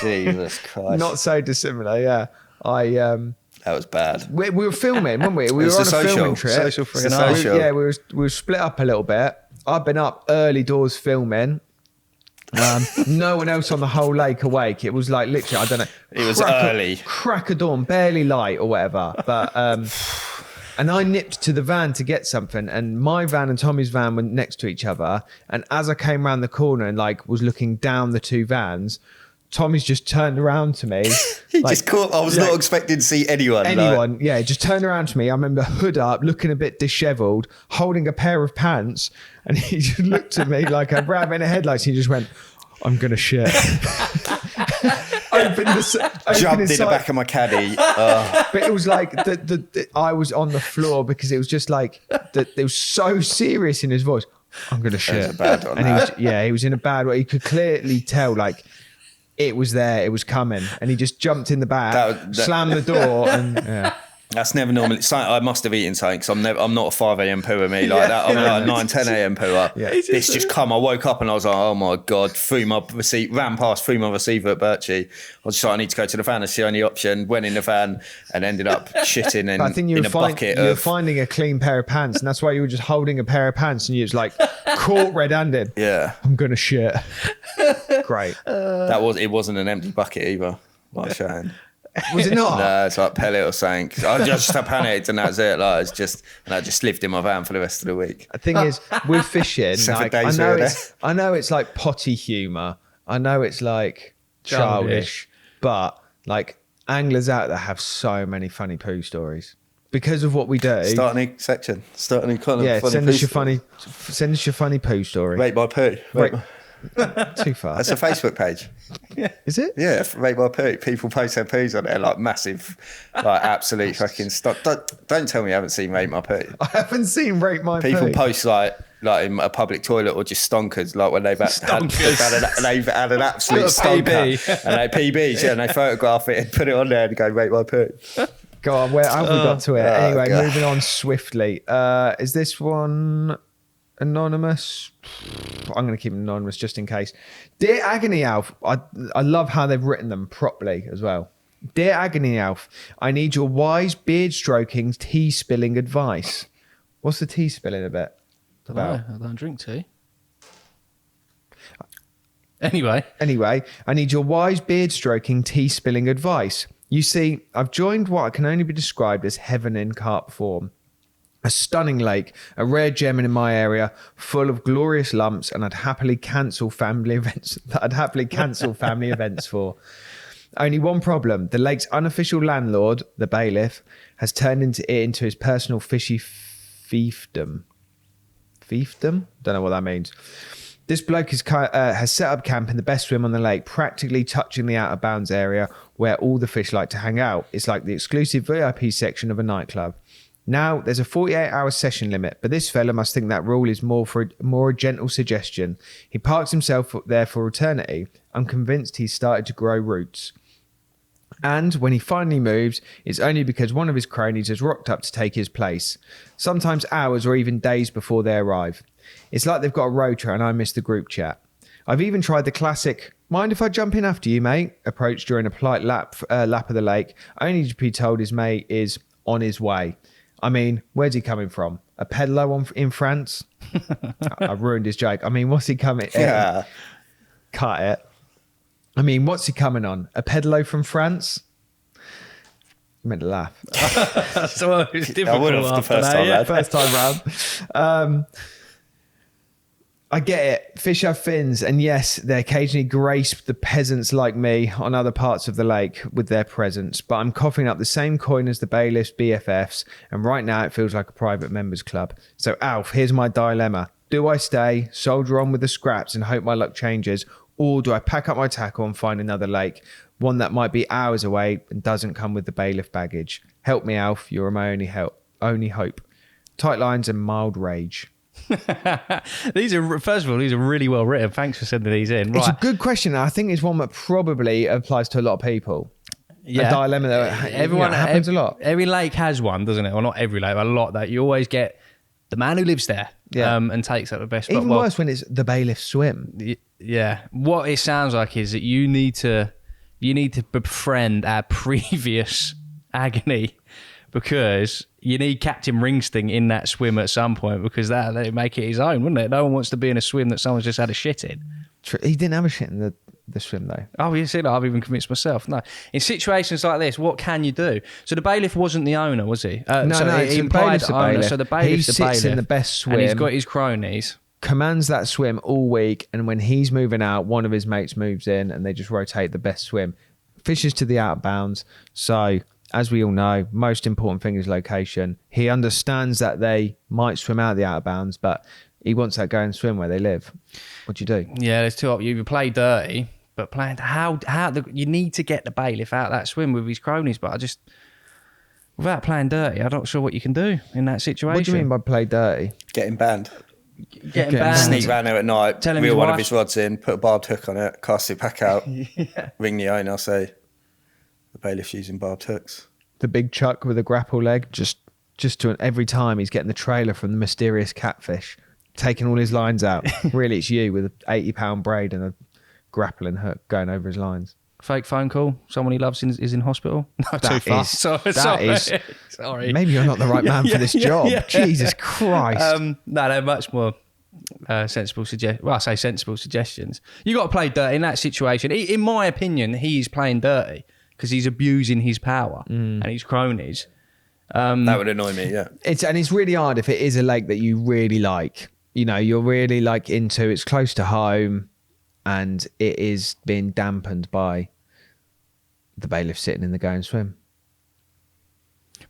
Jesus Christ! Not so dissimilar. Yeah, that was bad. We were filming, weren't we? We were on a filming trip. Social for an hour. We were split up a little bit. I've been up early doors filming. No one else on the whole lake awake. It was like literally, I don't know. It was early. Crack of dawn, barely light or whatever. But and I nipped to the van to get something, and my van and Tommy's van were next to each other. And as I came around the corner and like was looking down the two vans, Tommy's just turned around to me. He just caught. I was not expecting to see anyone. Anyone, yeah, just turned around to me. I remember hood up, looking a bit dishevelled, holding a pair of pants, and he just looked at me like a rabbit in the headlights. He just went, "I'm gonna shit." Jumped in the back of my caddy. But it was like I was on the floor because it was just like it was so serious in his voice. I'm gonna shit. It was a bad one, he was in a bad way. He could clearly tell like it was there, it was coming, and he just jumped in the back, slammed the door, and yeah. That's never normally. I must have eaten something because I'm not a 5 a.m. pooer me like that. I'm like a 9, 10 a.m. pooer. Yeah. This just come. I woke up and I was like, oh my God, threw my receiver at Birchie. I was just like, I need to go to the van. It's the only option. Went in the van and ended up shitting in, I think you in a bucket. You were finding a clean pair of pants, and that's why you were just holding a pair of pants and you was like caught red-handed. Yeah. I'm going to shit. Great. It wasn't an empty bucket either. What a shame. Was it not? No, it's like pellet or something. I just panicked and that's it. Like I just lived in my van for the rest of the week. The thing is, with fishing, like, I know it's like potty humour. I know it's like childish, but like anglers out there have so many funny poo stories because of what we do. Start a new section. Start a new kind of funny send us your funny poo story. Rate my poo. Too far. That's a Facebook page. Yeah. Is it? Yeah, Rate My Poo. People post their poos on there like massive, like absolute fucking stuff. Don't tell me you haven't seen Rate My Poo. I haven't seen Rate My Poo. People post like in a public toilet or just stonkers, like when they've had an absolute stonker and they PBs, and they photograph it and put it on there and go Rate My Poo. Go on, where have we got to it? Anyway, moving on swiftly. Is this one anonymous? I'm going to keep it anonymous just in case. Dear Agony Alf, I love how they've written them properly as well. Dear Agony Alf, I need your wise beard stroking tea spilling advice. What's the tea spilling a bit about? I don't drink tea. Anyway, I need your wise beard stroking tea spilling advice. You see, I've joined what can only be described as heaven in carp form. A stunning lake, a rare gem in my area, full of glorious lumps, and I'd happily cancel family events for. Only one problem: the lake's unofficial landlord, the bailiff, has turned it into his personal fishy fiefdom. Fiefdom? Don't know what that means. This bloke has set up camp in the best swim on the lake, practically touching the out of bounds area where all the fish like to hang out. It's like the exclusive VIP section of a nightclub. Now, there's a 48-hour session limit, but this fella must think that rule is more a gentle suggestion. He parks himself there for eternity. I'm convinced he's started to grow roots. And when he finally moves, it's only because one of his cronies has rocked up to take his place, sometimes hours or even days before they arrive. It's like they've got a rota and I miss the group chat. I've even tried the classic, mind if I jump in after you, mate, approach during a polite lap of the lake, only to be told his mate is on his way. I mean, where's he coming from? A pedalo in France? I ruined his joke. I mean, what's he coming? Yeah. Cut it. I mean, what's he coming on? A pedalo from France? I meant to laugh. So it was difficult. I would have the first time. Yeah, first time round. I get it. Fish have fins, and yes, they occasionally grace the peasants like me on other parts of the lake with their presence, but I'm coughing up the same coin as the bailiff's BFFs, and right now it feels like a private members club. So Alf, here's my dilemma. Do I stay, soldier on with the scraps and hope my luck changes, or do I pack up my tackle and find another lake, one that might be hours away and doesn't come with the bailiff baggage? Help me, Alf. You're my only hope. Tight lines and mild rage. These are really well written. Thanks for sending these in. Right. It's a good question. I think it's one that probably applies to a lot of people. Yeah, a dilemma that happens a lot. Every lake has one, doesn't it? Well, not every lake, but a lot. That you always get the man who lives there, and takes up the best. Even worse when it's the bailiff swim. Yeah, what it sounds like is that you need to befriend our previous agony, because you need Captain Ringsting in that swim at some point, because that'd make it his own, wouldn't it? No one wants to be in a swim that someone's just had a shit in. He didn't have a shit in the swim though. Oh, you see, I've even convinced myself. No, in situations like this, what can you do? So the bailiff wasn't the owner, was he? No, he the implied bailiff's the bailiff. So the bailiff's He the sits bailiff, in the best swim. and he's got his cronies. Commands that swim all week, and when he's moving out, one of his mates moves in, and they just rotate the best swim. Fishes to the out of bounds. So, as we all know, most important thing is location. He understands that they might swim out of the out of bounds, but he wants that go and swim where they live. What do you do? Yeah, there's two. You play dirty, but playing you need to get the bailiff out of that swim with his cronies. But without playing dirty, I'm not sure what you can do in that situation. What do you mean by play dirty? Getting banned. Getting banned. Sneak round there at night, Tell him reel his one of wife- his rods in, put a barbed hook on it, cast it back out, ring the owner, say the bailiff's using barbed hooks. The big chuck with a grapple leg, just to every time he's getting the trailer from the mysterious catfish, taking all his lines out. Really, it's you with an 80-pound braid and a grappling hook going over his lines. Fake phone call. Someone he loves is in hospital. No, too That far. is- Sorry. that is- Sorry. Maybe you're not the right man for this job. yeah. Jesus Christ. No, they're much more sensible suggestions. Well, I say sensible suggestions. You got to play dirty in that situation. In my opinion, he is playing dirty because he's abusing his power and his cronies. That would annoy me, yeah. It's really hard if it is a lake that you really like. You know, you're really like into. It's close to home, and it is being dampened by the bailiff sitting in the go and swim.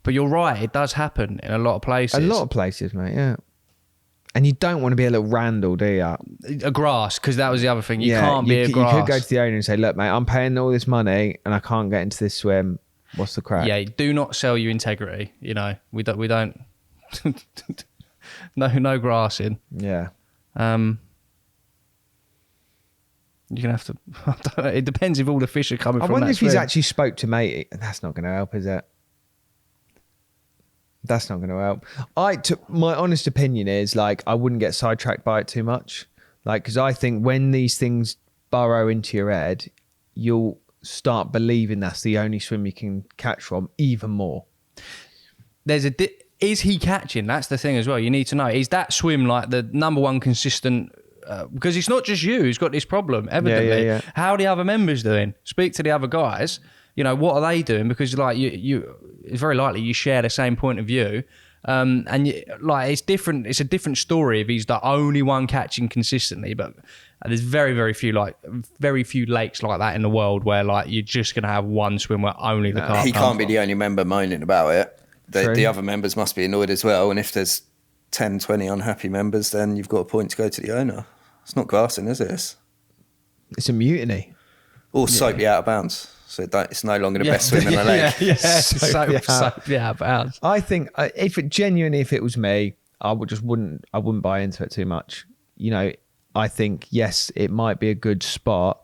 But you're right, it does happen in a lot of places. A lot of places, mate. Yeah. And you don't want to be a little Randall, do you? A grass, because that was the other thing. You can't be a grass. You could go to the owner and say, "Look, mate, I'm paying all this money, and I can't get into this swim. What's the crack?" Yeah, do not sell your integrity. You know, we don't. no grassing. Yeah. You're gonna have to. I don't know, it depends if all the fish are coming I from wonder that if he's swim. actually spoke to mate. That's not going to help, is it? That's not going to help. My honest opinion is like I wouldn't get sidetracked by it too much, like because I think when these things burrow into your head, you'll start believing that's the only swim you can catch from even more. There's is he catching? That's the thing as well. You need to know, is that swim like the number one consistent? Because it's not just you who's got this problem, evidently. Yeah. How are the other members doing? Speak to the other guys. You know, what are they doing? Because like you it's very likely you share the same point of view. And like it's different. It's a different story if he's the only one catching consistently. But there's very few lakes like that in the world where like you're just gonna have one swim where only the carp He come can't be from. the only member moaning about it. True. The other members must be annoyed as well. And if there's 10, 20 unhappy members, then you've got a point to go to the owner. It's not grassing, is it? It's a mutiny. Or soap you out of bounds. So it's no longer the best swim in the lake. Yeah, but I think if it was me, I wouldn't buy into it too much. You know, I think yes, it might be a good spot,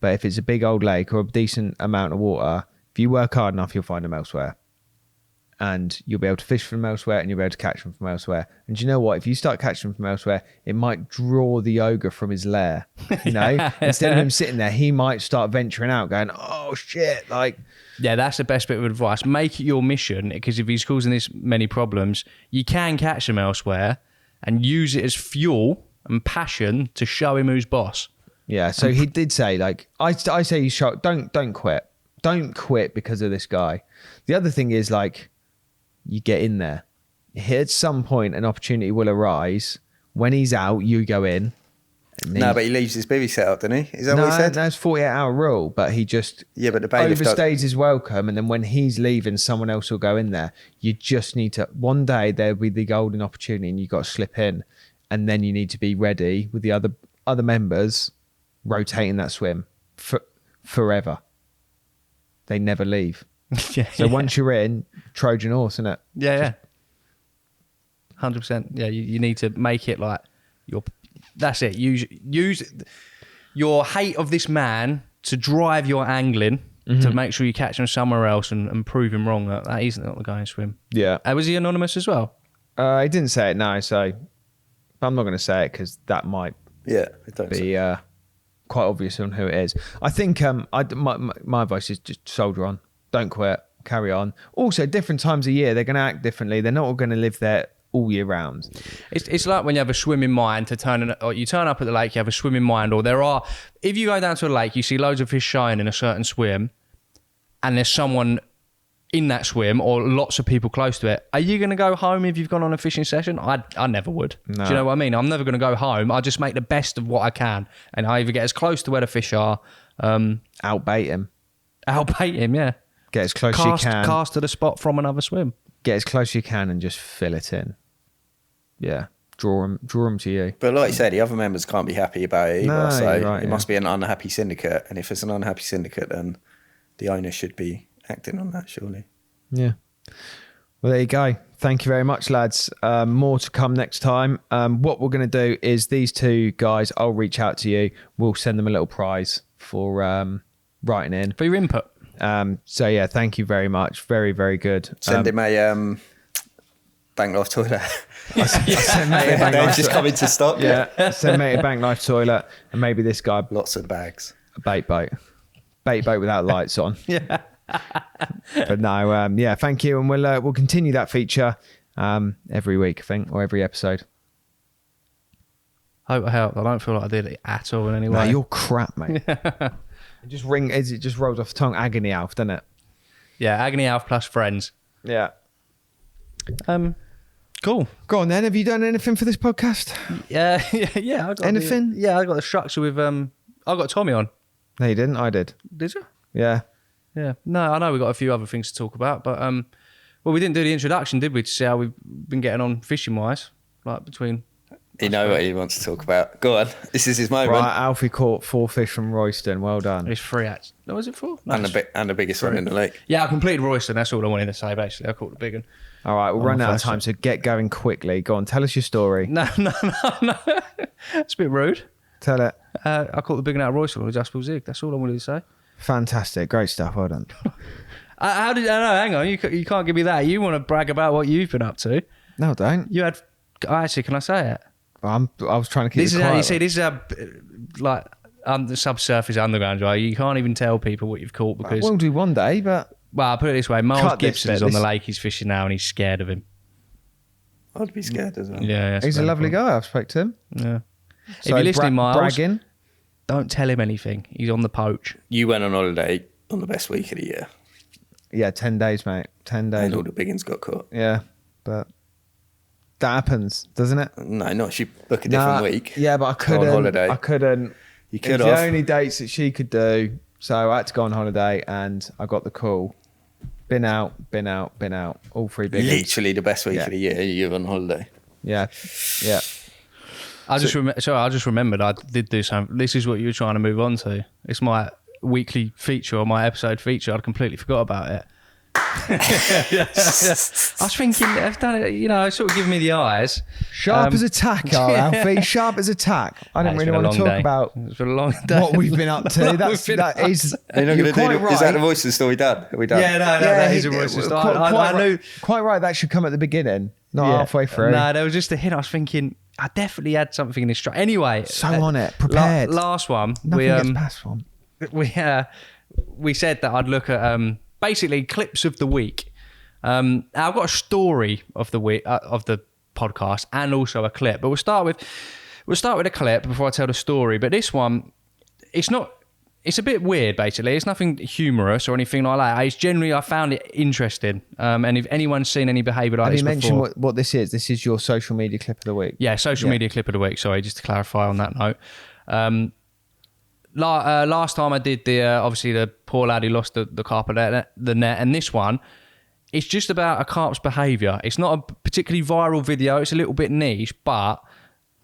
but if it's a big old lake or a decent amount of water, if you work hard enough, you'll find them elsewhere. And you'll be able to fish from elsewhere and you'll be able to catch them from elsewhere. And do you know what? If you start catching them from elsewhere, it might draw the ogre from his lair. You know? Instead of him sitting there, he might start venturing out going, oh shit, like... Yeah, that's the best bit of advice. Make it your mission, because if he's causing this many problems, you can catch him elsewhere and use it as fuel and passion to show him who's boss. Yeah, so he did say, like, I say you don't quit. Don't quit because of this guy. The other thing is, like, you get in there. At some point, an opportunity will arise. When he's out, you go in. No, but he leaves his bivvy set up, doesn't he? Is that what he said? That's 48-hour rule, but he just Yeah, but the bailiff overstays his welcome, and then when he's leaving, someone else will go in there. You just need to... One day, there'll be the golden opportunity, and you've got to slip in, and then you need to be ready with the other members rotating that swim forever. They never leave. So once you're in, Trojan horse, isn't it? Yeah. 100%. Yeah, you need to make it like your... That's it. Use your hate of this man to drive your angling to make sure you catch him somewhere else and prove him wrong that isn't the guy in swim. Yeah. Was he anonymous as well? He didn't say it, no, so I'm not going to say it because that might Yeah, it don't be quite obvious on who it is. I think my advice is just soldier on. Don't quit. Carry on. Also, different times of year, they're going to act differently. They're not all going to live there all year round. It's like when you have a swim in mind or you turn up at the lake, you have a swim in mind, or if you go down to a lake, you see loads of fish shying in a certain swim, and there's someone in that swim or lots of people close to it. Are you going to go home if you've gone on a fishing session? I never would. No. Do you know what I mean? I'm never going to go home. I just make the best of what I can, and I either get as close to where the fish are, Outbait him. Yeah. Get as close as you can. Cast to the spot from another swim. Get as close as you can and just fill it in. Yeah. Draw them to you. But like you said, the other members can't be happy about it either. No, So you're right, it must be an unhappy syndicate. And if it's an unhappy syndicate, then the owner should be acting on that, surely. Yeah. Well, there you go. Thank you very much, lads. More to come next time. What we're going to do is these two guys, I'll reach out to you. We'll send them a little prize for writing in. For your input. So, yeah, thank you very much. Very, very good. Send him a bank life toilet. Send mate a bank They've life just come into stock. Yeah, send mate a bank life toilet, and maybe this guy Lots of bags. a bait boat without lights on. Yeah. But no, yeah, thank you, and we'll continue that feature every week, I think, or every episode. Hope I helped. I don't feel like I did it at all in any No, way. you're crap, mate. It just rolls off the tongue. Agony Alf, doesn't it? Yeah, Agony Alf plus friends. Yeah. Cool. Go on then. Have you done anything for this podcast? Yeah. I got Anything? I got the structure with I got Tommy on. No, you didn't. I did. Did you? Yeah. Yeah. No, I know we got a few other things to talk about, but well, we didn't do the introduction, did we? To see how we've been getting on fishing wise, like between. You know what he wants to talk about. Go on. This is his moment. Right, Alfie caught 4 fish from Royston. Well done. It's 3 actually. No, was it 4? No, And the biggest one in the lake. yeah, I completed Royston. That's all I wanted to say. Basically, I caught the big one. All right, we'll run out of time, so get going quickly. Go on, tell us your story. No. It's a bit rude. Tell it. I caught the big one out of Royston with a adjustable zig. That's all I wanted to say. Fantastic, great stuff. Well done. How did I know? Hang on, you can't give me that. You want to brag about what you've been up to? No, don't. You had. Actually, can I say it? I was trying to keep This it is how quiet. you see. This is how like the subsurface underground, right? You can't even tell people what you've caught because. We'll do one day, but Well, I'll put it this way: Miles Cut this Gibson is bit, on the this- lake. He's fishing now, and he's scared of him. I'd be scared as well. Yeah, that's he's a very lovely cool. guy. I've spoke to him. Yeah. If So you're listening, Miles, bragging. don't tell him anything. He's on the poach. You went on holiday on the best week of the year. Yeah, 10 days, mate. 10 days. And all the big ones got caught. Yeah, but that happens, doesn't it? No, not she book a different week. Yeah, but I Go on couldn't. holiday. I couldn't. You It could was the have. only dates that she could do, so I had to go on holiday, and I got the call. Been out. All 3 big ones. Literally the best week Yeah. of the year. You're on holiday. Yeah. I just remembered I did do something. This is what you were trying to move on to. It's my weekly feature or my episode feature. I'd completely forgot about it. I was thinking, I've done it, it's sort of giving me the eyes. Sharp as a tack, Alfie. Sharp as a tack. I didn't It's really been a want to long talk day. about It's been a long day. what we've been up to. What That's we've been that up is. Are you not you're going to do quite Is that right. the voice of the story done? Are we done? Yeah, no, that is a voice of style. I knew. Quite right. That should come at the beginning, not halfway through. No, there was just a hint. I was thinking, I definitely had something in this track. Anyway, So on it, prepared. Last one, Nothing gets past one. we said that I'd look at basically clips of the week. I've got a story of the week of the podcast and also a clip, but we'll start with a clip before I tell the story. But this one, it's a bit weird. Basically, it's nothing humorous or anything like that. It's generally I found it interesting. And if anyone's seen any behaviour like Have this you mentioned before, what this is? This is your social media clip of the week. yeah, social media clip of the week. Sorry, just to clarify on that note. Last time I did obviously the poor lad who lost the carp at the net, and this one, it's just about a carp's behaviour. It's not a particularly viral video. It's a little bit niche, but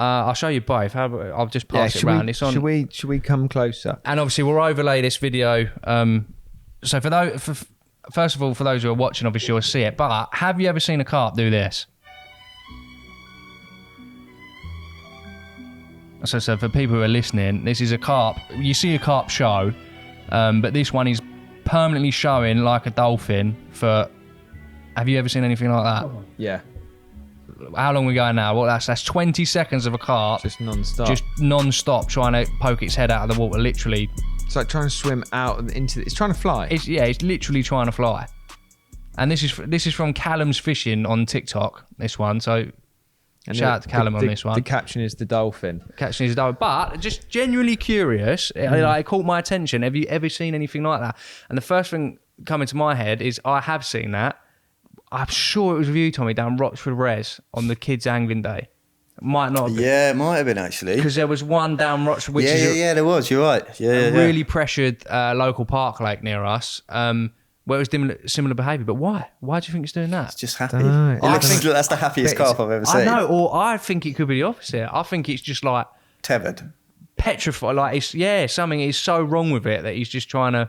I'll show you both. I'll just pass it around. It's on. Should we come closer? And obviously we'll overlay this video. So first of all, for those who are watching, obviously you'll see it. But have you ever seen a carp do this? So for people who are listening, this is a carp. You see a carp show, but this one is permanently showing like a dolphin for... Have you ever seen anything like that? Yeah, How long we going now? Well, that's 20 seconds of a carp. just non-stop. Just non-stop trying to poke its head out of the water, literally. It's like trying to swim out into. It's trying to fly. It's literally trying to fly. And this is from Callum's Fishing on TikTok, this one. So And shout out to Callum on this one. The caption is the dolphin. Catching his dog. But just genuinely curious, it caught my attention. Have you ever seen anything like that? And the first thing coming to my head is I have seen that. I'm sure it was with you, Tommy, down Rochford Res on the kids' angling day. It might not have been. Yeah, it might have been actually. Because there was one down Rochford, which is there was. You're right. a really pressured local park lake near us, where it was similar behaviour. But why? Why do you think it's doing that? It's just happy. Dunno. That's the happiest carp I've ever seen. I know, or I think it could be the opposite. I think it's just like Tethered. petrified. Like something is so wrong with it that he's just trying to.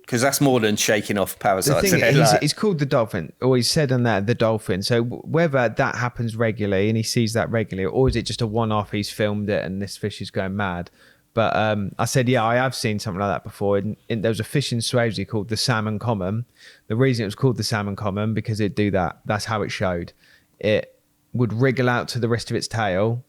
Because that's more than shaking off The parasites. thing isn't it? is, Like- it's called the dolphin, or he's said on that the dolphin. So whether that happens regularly and he sees that regularly, or is it just a one-off? He's filmed it and this fish is going mad. But I said, yeah, I have seen something like that before. There was a fish in Swavesey called the salmon common. The reason it was called the salmon common because it'd do that. That's how it showed. It would wriggle out to the rest of its tail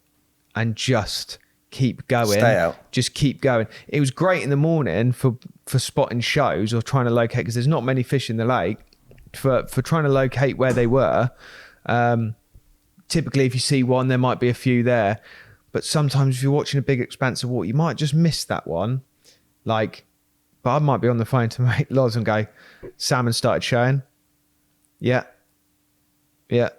and just keep going. Stay out. Just keep going. It was great in the morning for spotting shows or trying to locate, because there's not many fish in the lake, for trying to locate where they were. Typically, if you see one, there might be a few there. But sometimes if you're watching a big expanse of water, you might just miss that one. But I might be on the phone to mate Loz and go, salmon started showing. Yeah. Yeah,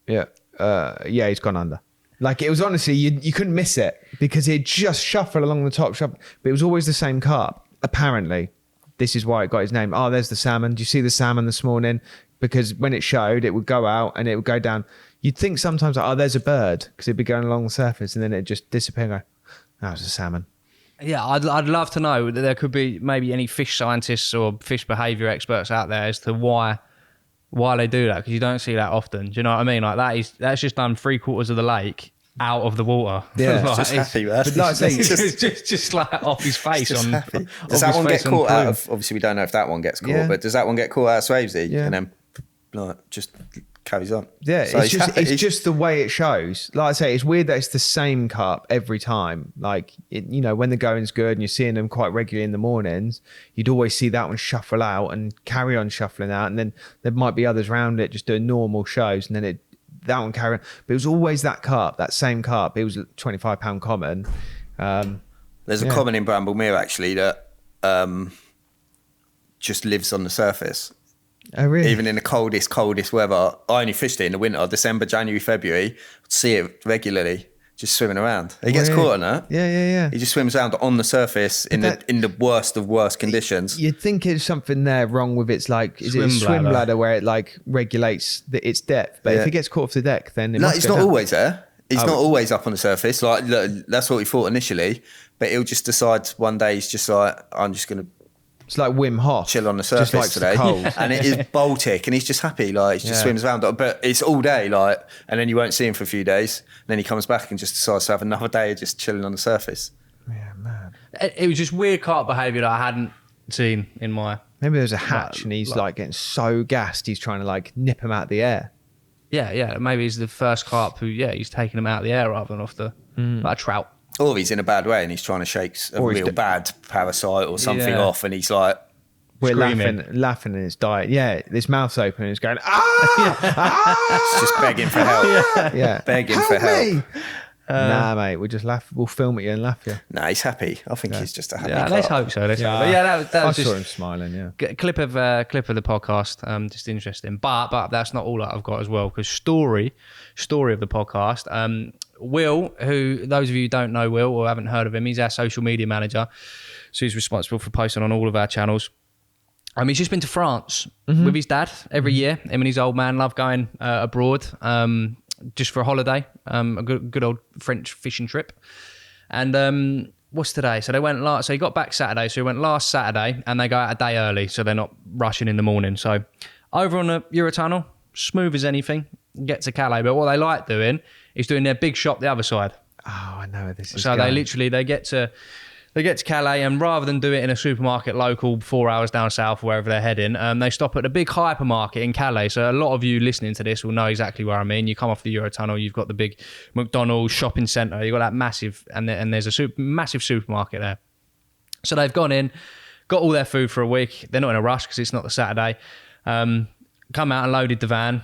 he's gone under. It was honestly, you couldn't miss it because it just shuffled along the top. But it was always the same carp, apparently. This is why it got his name. Oh, there's the salmon. Do you see the salmon this morning? Because when it showed, it would go out and it would go down. You'd think sometimes, there's a bird, because it'd be going along the surface and then it'd just disappear and go, that was a salmon. Yeah, I'd love to know that there could be maybe any fish scientists or fish behaviour experts out there as to why they do that, because you don't see that often. Do you know what I mean? That's just done 3/4 of the lake out of the water. Yeah, It's just happy, man. But like I say, it's just like off his face. Just on happy. off Does that his one get face on caught out plume. of? Obviously, we don't know if that one gets caught, Yeah. but does that one get caught out of Swavesey? Yeah. And then just carries on. Yeah, So it's he's happy. it's just the way it shows. Like I say, it's weird that it's the same carp every time. When the going's good and you're seeing them quite regularly in the mornings, you'd always see that one shuffle out and carry on shuffling out, and then there might be others around it just doing normal shows, and then that one carry on. But it was always that carp, that same carp. It was a £25 common. There's a common in Bramblemere actually that just lives on the surface. Oh, really? Even in the coldest weather. I only fished it in the winter, December, January, February. I'd see it regularly, just swimming around. He gets Really? caught on that. Yeah. He just swims around on the surface in the worst of worst conditions. You'd think there's something there wrong with its is it a Swim swim bladder. bladder where it its its depth? But Yeah. if it gets caught off the deck, then it No, must he's go not down. always there. He's not always up on the surface. Look, that's what we thought initially. But he'll just decide one day he's just like, I'm just going to It's like Wim Hof. chill on the Just surface likes the today. cold. And it is Baltic and he's just happy. He just Yeah. swims around. But it's all day, and then you won't see him for a few days. And then he comes back and just decides to have another day of just chilling on the surface. Yeah, man. It was just weird carp behaviour that I hadn't seen in my. Maybe there's a hatch and he's getting so gassed he's trying to nip him out of the air. Yeah. Maybe he's the first carp who, he's taking him out of the air rather than off the like a trout. Or he's in a bad way and he's trying to shake a Or he's real bad parasite or something Yeah. off, and he's like, We're Screaming. laughing in his diet. Yeah, his mouth's open and he's going, ah! it's just begging for help. Yeah. Begging for help. Me! Nah, mate, we'll just laugh. We'll film at you and laugh you. Nah, he's happy. I think he's just a happy Yeah, let's carp. hope so. Let's hope. But that I was saw just him smiling, yeah. a clip of the podcast. Just interesting, but that's not all that I've got as well. Because story of the podcast. Will, who those of you who don't know Will or haven't heard of him, he's our social media manager, so he's responsible for posting on all of our channels. He's just been to France with his dad every year. Him and his old man love going abroad just for a holiday, a good old French fishing trip. And what's today? So they went so he got back Saturday. So he went last Saturday, and they go out a day early, so they're not rushing in the morning. So over on the Eurotunnel, smooth as anything, get to Calais. But what they like doing is doing their big shop the other side. Oh, I know where this is So going. they get to Calais, and rather than do it in a supermarket local 4 hours down south, wherever they're heading, they stop at the big hypermarket in Calais. So a lot of you listening to this will know exactly where I mean. You come off the Eurotunnel, you've got the big McDonald's shopping centre, you've got that massive, and there's a massive supermarket there. So they've gone in, got all their food for a week. They're not in a rush because it's not the Saturday. Come out and loaded the van,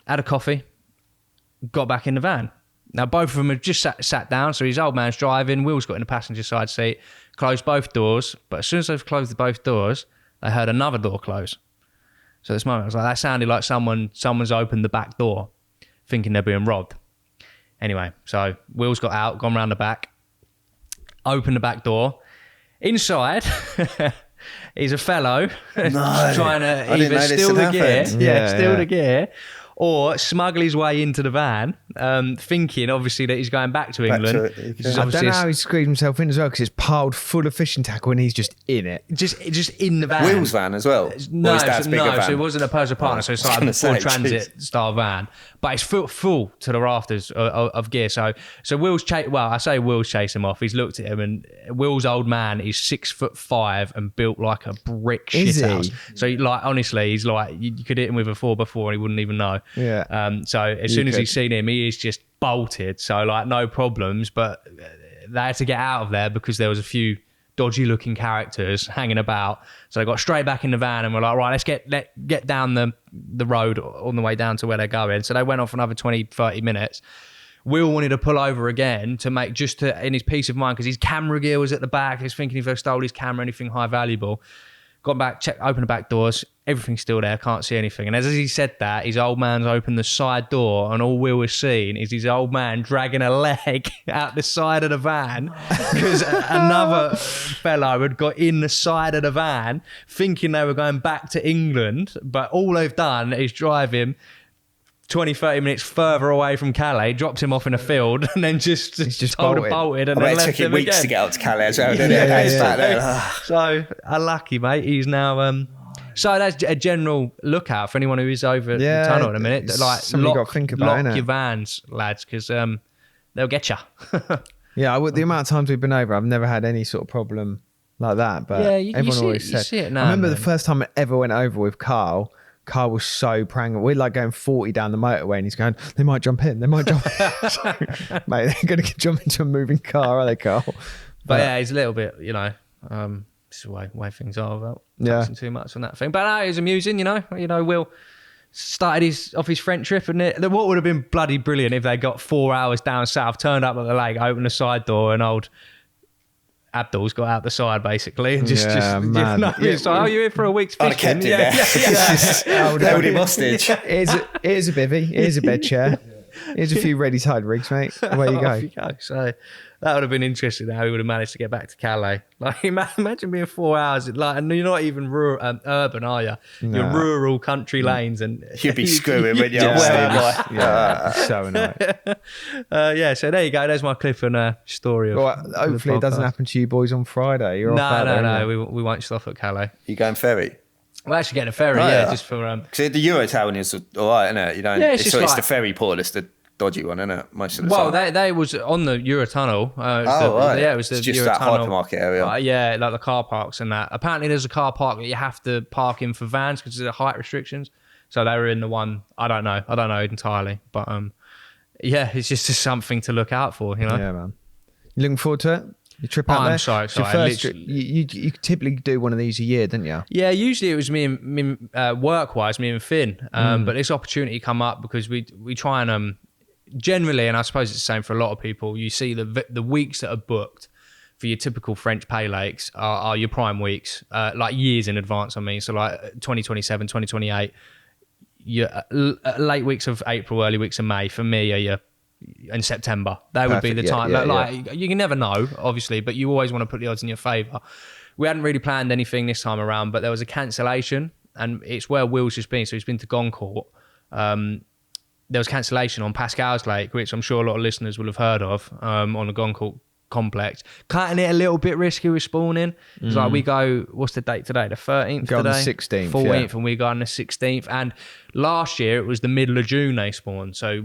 had a coffee, got back in the van. Now, both of them had just sat down, so his old man's driving, Will's got in the passenger side seat, closed both doors, but as soon as they've closed both doors, they heard another door close. So at this moment, I was like, that sounded like someone's opened the back door, thinking they're being robbed. Anyway, so Will's got out, gone round the back, opened the back door. Inside is a fellow trying to either steal the gear, the gear, or smuggle his way into the van, thinking obviously that he's going back to England. I don't know how he screwed himself in as well because it's piled full of fishing tackle and he's just in it. Just in the van. Will's van as well? No, van? So it wasn't a personal partner, so it's like a full transit style van. But it's full to the rafters of gear. So Will's I say Will's chase him off. He's looked at him and Will's old man is 6'5" and built like a brick shit house. So like honestly, he's like you could hit him with a 4x4 and he wouldn't even know. Yeah. So as soon as he's seen him, he is just bolted. So like no problems, but they had to get out of there because there was a few dodgy looking characters hanging about. So they got straight back in the van and were like, right, let's get down the road on the way down to where they're going. So they went on for another 20, 30 minutes. Will wanted to pull over again to make in his peace of mind because his camera gear was at the back. He was thinking if they stole his camera, anything high valuable. Got back, opened the back doors. Everything's still there. Can't see anything. And as he said that, his old man's opened the side door, and all Will was seeing is his old man dragging a leg out the side of the van because another fellow had got in the side of the van, thinking they were going back to England. But all they've done is drive him 20, 30 minutes further away from Calais, dropped him off in a field, and then just bolted and then left him again. It took him weeks to get out to Calais as well, didn't it? So unlucky, mate. He's now... So that's a general lookout for anyone who is over the tunnel in a minute. Like, lock your vans, lads, because they'll get you. Yeah, the amount of times we've been over, I've never had any sort of problem like that. But everyone always said... see it now, I remember the first time I ever went over with Carl was so pranging. We're like going 40 down the motorway and he's going, they might jump in. Mate, they're going to jump into a moving car, are they, Carl? But yeah, he's a little bit, this is the way things are without focusing too much on that thing. But no, it was amusing, Will started off his French trip, and what would have been bloody brilliant if they got 4 hours down south, turned up at the lake, opened the side door, and old Abdul's got out the side basically and just mad. So, oh, you're here for a week's fishing? I'd have kept it there. Held him hostage. Here's a bivvy. Here's a bed chair. Here's a few ready-tied rigs, mate. Away you go. So that would have been interesting how he would have managed to get back to Calais. Like, imagine being 4 hours, and you're not even urban, are you? No. You're rural country lanes, and you'd be screwing when you're so annoying. So there you go. There's my clip and story of. Well, hopefully it doesn't happen to you boys on Friday. You're off No. We won't stop at Calais. You going ferry? We're actually getting a ferry, just for. Because the Eurotown is all right, isn't it? You don't. Yeah, it's the ferry port. It's the dodgy one, isn't it? Most of the time. Well, they was on the Eurotunnel. Right. Yeah, it was the just Eurotunnel. That hypermarket area. Like the car parks and that. Apparently, there's a car park that you have to park in for vans because there's height restrictions. So they were in the one. I don't know entirely, but it's just something to look out for. Yeah, man. You looking forward to it? Your trip out there? I'm sorry. Your first trip. You typically do one of these a year, didn't you? Yeah, usually it was me and work-wise, me and Finn. But this opportunity come up because we try and generally, and I suppose it's the same for a lot of people, you see the weeks that are booked for your typical French pay lakes are your prime weeks, like years in advance. I mean, so like 2027, 2028, your late weeks of April, early weeks of May for me are your in September. That would be the time. You can never know, obviously, but you always want to put the odds in your favour. We hadn't really planned anything this time around, but there was a cancellation, and it's where Will's just been. So he's been to Goncourt. There was cancellation on Pascal's Lake, which I'm sure a lot of listeners will have heard of, on the Goncourt complex. Cutting it a little bit risky with spawning. It's like we go, what's the date today? The 13th go today? On the 16th. 14th, and we go on the 16th. And last year, it was the middle of June they spawned. So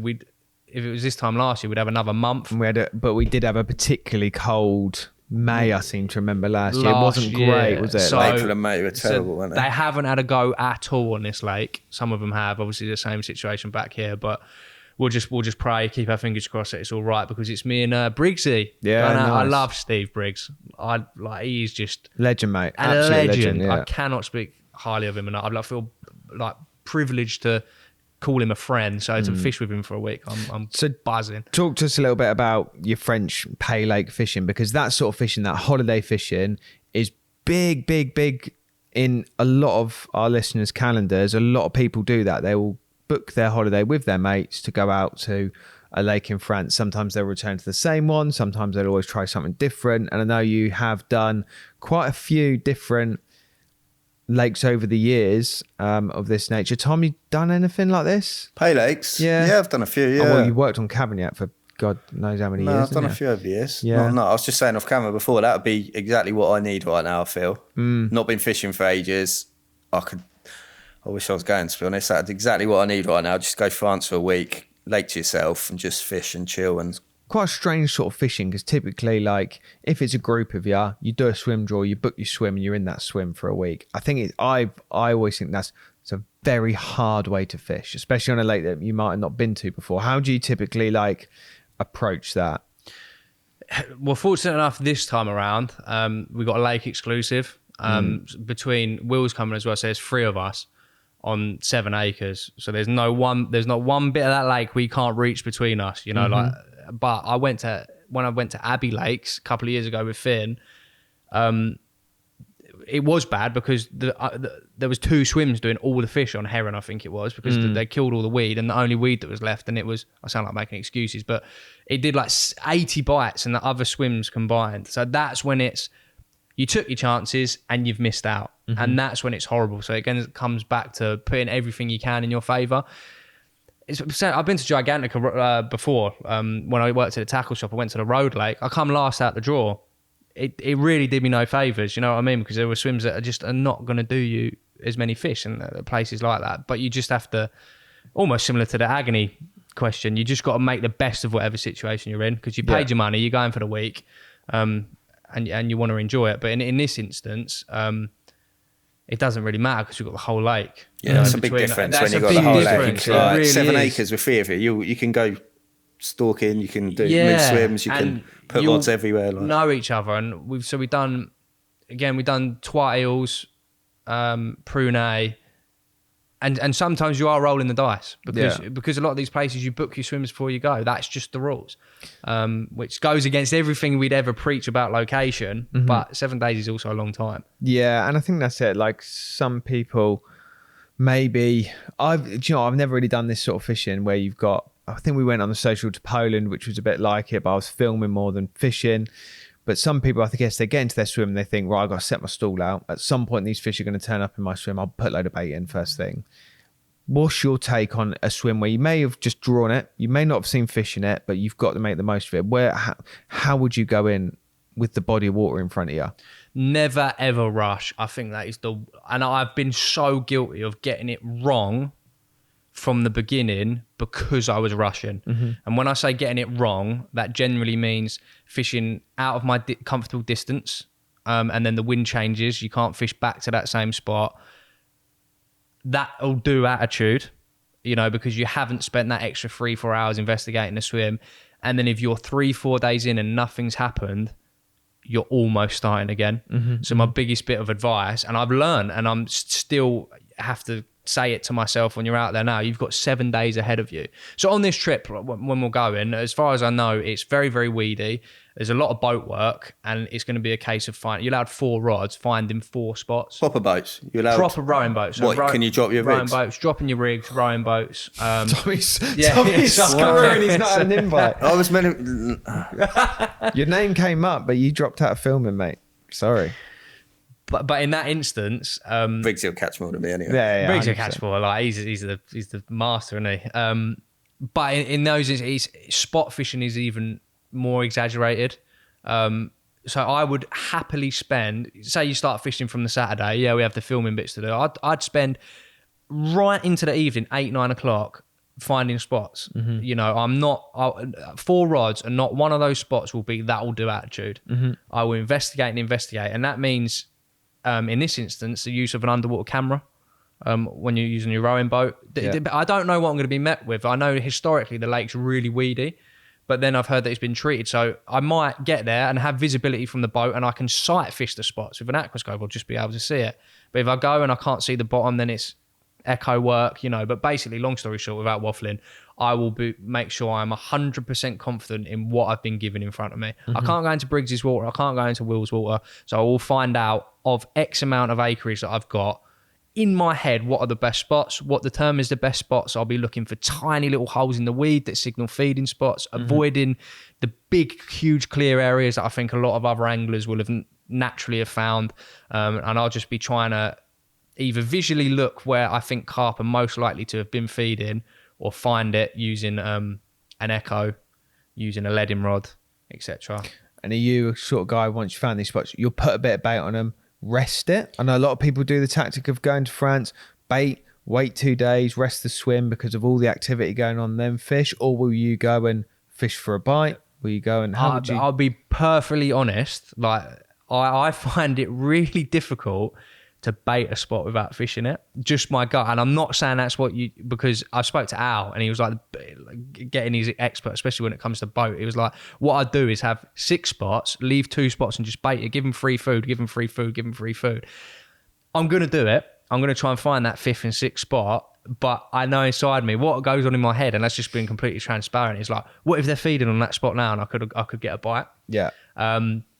if it was this time last year, we'd have another month. And we did have a particularly cold May, I seem to remember last year. It wasn't great, was it? So, April and May were terrible, weren't they? They haven't had a go at all on this lake. Some of them have. Obviously, the same situation back here. But we'll just pray, keep our fingers crossed that it's all right, because it's me and Briggsy. Yeah, and I nice. love Steve Briggs. He's just Legend, mate. a Absolute legend. yeah. I cannot speak highly of him enough. I feel like privileged to call him a friend, so to fish with him for a week, I'm So buzzing. Talk to us a little bit about your French pay lake fishing, because that sort of fishing, that holiday fishing, is big in a lot of our listeners' calendars. A lot of people do that. They will book their holiday with their mates to go out to a lake in France. Sometimes they'll return to the same one. Sometimes they'll always try something different. And I know you have done quite a few different lakes over the years of this nature. Tom, you done anything like this? Pay lakes? Yeah. Yeah, I've done a few, yeah. Oh, well, you worked on Cavagnac for God knows how many No, years. I've done a haven't few over the years. Yeah. No, I was just saying off camera before, that would be exactly what I need right now, I feel. Not been fishing for ages. I wish I was going, to be honest. That's exactly what I need right now. Just go France for a week, lake to yourself, and just fish and chill. And Quite a strange sort of fishing, because typically, like, if it's a group of you do a swim draw, you book your swim, and you're in that swim for a week. I think I always think it's a very hard way to fish, especially on a lake that you might have not been to before. How do you typically like approach that? Well, fortunate enough this time around, we got a lake exclusive between Will's coming as well. So there's 3 of us on 7 acres. So there's not one bit of that lake we can't reach between us, you know. But when I went to Abbey Lakes a couple of years ago with Finn, it was bad because there was 2 swims doing all the fish on heron, I think it was, because they killed all the weed, and the only weed that was left, and it was, I sound like making excuses, but it did like 80 bites and the other swims combined. So that's when you took your chances and you've missed out. And that's when it's horrible. So again, it comes back to putting everything you can in your favour. I've been to Gigantica before. When I worked at a tackle shop, I went to the road lake. I come last out the draw. It really did me no favours, you know what I mean? Because there were swims that are not going to do you as many fish and places like that. But you just have to, almost similar to the agony question, you just got to make the best of whatever situation you're in, because you paid your money, you're going for the week, and you want to enjoy it. But in this instance, it doesn't really matter because you've got the whole lake. yeah, that's a big difference when you've got the whole lake. It Like really 7 is. acres with 3 of you can go stalking, you can do Yeah, mid swims, you can and put you'll rods everywhere. Like. know each other, and we've done twat eels, prune, and sometimes you are rolling the dice because a lot of these places you book your swims before you go. That's just the rules, which goes against everything we'd ever preach about location. But 7 days is also a long time. Yeah, and I think that's it. Like, some people maybe I've never really done this sort of fishing where you've got, I think we went on the social to Poland, which was a bit like it, but I was filming more than fishing. But some people, I guess they get into their swim and they think, right, I've got to set my stall out. At some point, these fish are going to turn up in my swim. I'll put a load of bait in first thing. What's your take on a swim where you may have just drawn it, you may not have seen fish in it, but you've got to make the most of it? How would you go in with the body of water in front of you? Never ever rush. I think that is and I've been so guilty of getting it wrong from the beginning because I was rushing. And when I say getting it wrong, that generally means fishing out of my comfortable distance, and then the wind changes, you can't fish back to that same spot. That'll do attitude, you know, because you haven't spent that extra 3-4 hours investigating the swim. And then if you're 3-4 days in and nothing's happened, you're almost starting again. So my biggest bit of advice, and I've learned, and I'm still have to say it to myself when you're out there now, you've got 7 days ahead of you. So on this trip, when we're going, as far as I know, it's very, very weedy. There's a lot of boat work, and it's going to be a case of you're allowed 4 rods, finding 4 spots. Proper boats. You're allowed Proper rowing boats. So what, can you drop your rowing rigs? boats, dropping your rigs, rowing boats. Tommy's Tommy's screwing, he's not had an invite. I was meant to, Your name came up, but you dropped out of filming, mate. Sorry. But in that instance, Briggsy will catch more than me anyway. Yeah, Briggs a 100%. catch ball. Like he's the master, isn't he? But in those instances, spot fishing is even more exaggerated. So I would happily spend, say you start fishing from the Saturday, we have the filming bits to do. I'd spend right into the evening, 8-9 o'clock, finding spots. You know, 4 rods, and not one of those spots will be that will do attitude. I will investigate, and that means in this instance the use of an underwater camera. when you're using your rowing boat. I don't know what I'm going to be met with. I know historically the lake's really weedy, but then I've heard that it's been treated. So I might get there and have visibility from the boat and I can sight fish the spots with an aquascope. I'll just be able to see it. But if I go and I can't see the bottom, then it's echo work, But basically, long story short, without waffling, I will make sure I'm 100% confident in what I've been given in front of me. I can't go into Briggs's water. I can't go into Will's water. So I will find out of X amount of acreage that I've got in my head, what are the best spots, what determines the best spots. I'll be looking for tiny little holes in the weed that signal feeding spots, avoiding the big, huge clear areas that I think a lot of other anglers will have naturally have found. And I'll just be trying to either visually look where I think carp are most likely to have been feeding or find it using an echo, using a leading rod, etc. And are you a sort of guy, once you found these spots, you'll put a bit of bait on them, rest it? I know a lot of people do the tactic of going to France, bait, wait 2 days, rest the swim because of all the activity going on, then fish. Or will you go and fish for a bite? Will you go and I'll be perfectly honest. Like I find it really difficult to bait a spot without fishing it. Just my gut. And I'm not saying that's what because I spoke to Al and he was like getting his expert, especially when it comes to boat. He was like, what I'd do is have 6 spots, leave 2 spots and just bait it, give them free food, give them free food, give them free food. I'm going to do it. I'm going to try and find that 5th and 6th spot. But I know inside me what goes on in my head, and that's just being completely transparent. Is like, what if they're feeding on that spot now and I could get a bite? Yeah.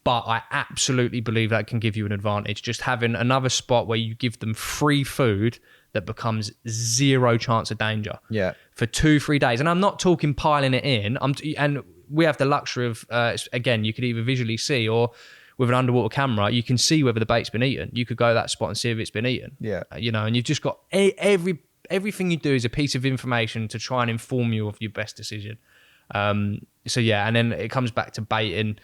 But I absolutely believe that can give you an advantage. Just having another spot where you give them free food that becomes 0 chance of danger. Yeah. For 2-3 days. And I'm not talking piling it in. And we have the luxury of, again, you could either visually see or with an underwater camera, you can see whether the bait's been eaten. You could go to that spot and see if it's been eaten. Yeah. And you've just got everything you do is a piece of information to try and inform you of your best decision. So yeah, and then it comes back to baiting.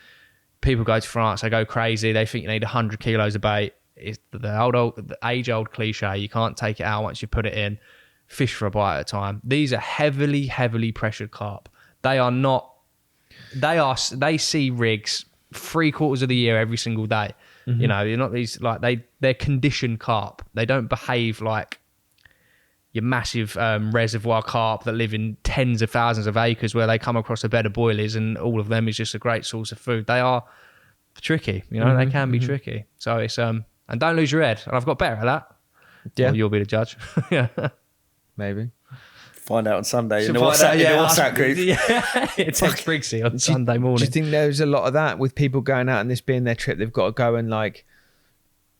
People go to France, they go crazy. They think you need 100 kilos of bait. It's the age-old cliche. You can't take it out once you put it in. Fish for a bite at a time. These are heavily, heavily pressured carp. They are not. They see rigs 3/4 of the year every single day. You're not these like they're conditioned carp. They don't behave like your massive reservoir carp that live in tens of thousands of acres where they come across a bed of boilies and all of them is just a great source of food. They are tricky, they can be tricky. So it's and don't lose your head. And I've got better at that. Yeah. Well, you'll be the judge. Yeah. Maybe. Find out on Sunday in the WhatsApp group. Yeah. It's Briggsy on Sunday morning. Do you think there's a lot of that with people going out and this being their trip? They've got to go and like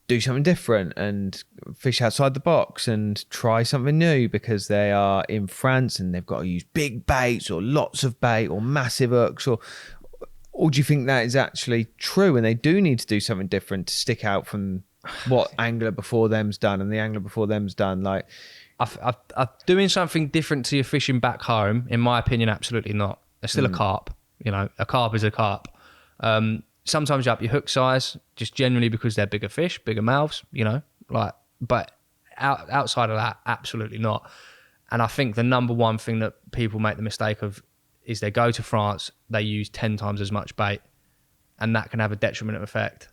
do something different and fish outside the box and try something new because they are in France and they've got to use big baits or lots of bait or massive hooks or do you think that is actually true and they do need to do something different to stick out from what angler before them's done and the angler before them's done? Like, doing something different to your fishing back home, in my opinion, absolutely not. They're still a carp. A carp is a carp. Sometimes you up your hook size, just generally because they're bigger fish, bigger mouths, but outside of that, absolutely not. And I think the number one thing that people make the mistake of is they go to France, they use 10 times as much bait, and that can have a detrimental effect.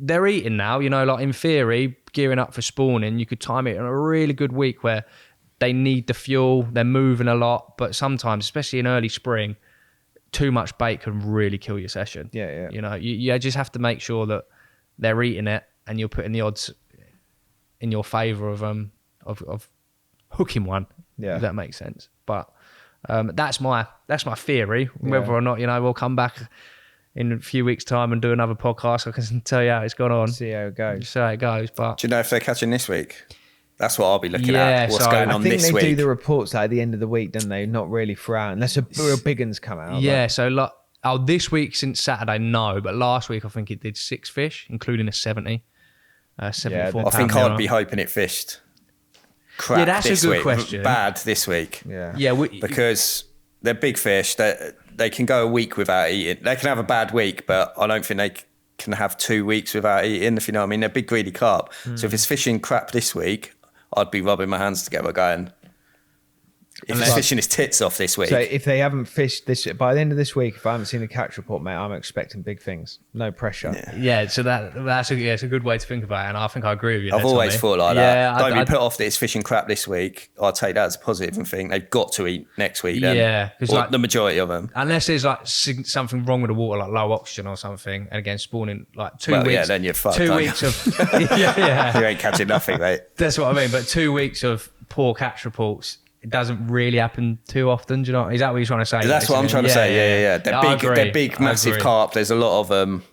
They're eating now, like in theory, gearing up for spawning, you could time it in a really good week where they need the fuel, they're moving a lot, but sometimes, especially in early spring, too much bait can really kill your session. Yeah. You just have to make sure that they're eating it and you're putting the odds in your favour of hooking one. Yeah. If that makes sense. But that's my theory. Whether or not, we'll come back in a few weeks' time and do another podcast. I can tell you how it's gone on. See how it goes. But do you know if they're catching this week? That's what I'll be looking at. What's going on this week? I think they do the reports at the end of the week, don't they? Not really throughout, unless a real big ones come out. Yeah, so this week since Saturday, no. But last week, I think it did 6 fish, including a 70. 74 I think I'd be hoping it fished crap that's this a good week. Question. Bad this week. Yeah. Because they're big fish. They can go a week without eating. They can have a bad week, but I don't think they can have 2 weeks without eating, if you know what I mean. They're big, greedy carp. So if it's fishing crap this week, I'd be rubbing my hands together going, If he's fishing his tits off this week. So if they haven't fished this by the end of this week, if I haven't seen the catch report, mate, I'm expecting big things. No pressure. Yeah, so that's it's a good way to think about it, and I think I agree with you. I've always thought like that. Don't be put off that it's fishing crap this week. I'd take that as a positive and think they've got to eat next week. Then. Yeah, because like the majority of them, unless there's like something wrong with the water, like low oxygen or something, and again spawning like 2 weeks. Yeah, then you're fucked. 2 weeks of yeah. You ain't catching nothing, mate. That's what I mean. But 2 weeks of poor catch reports. It doesn't really happen too often. Do you know? Is that what you're trying to say? That's what I'm trying to say. Yeah. They're big, massive carp. There's a lot of them.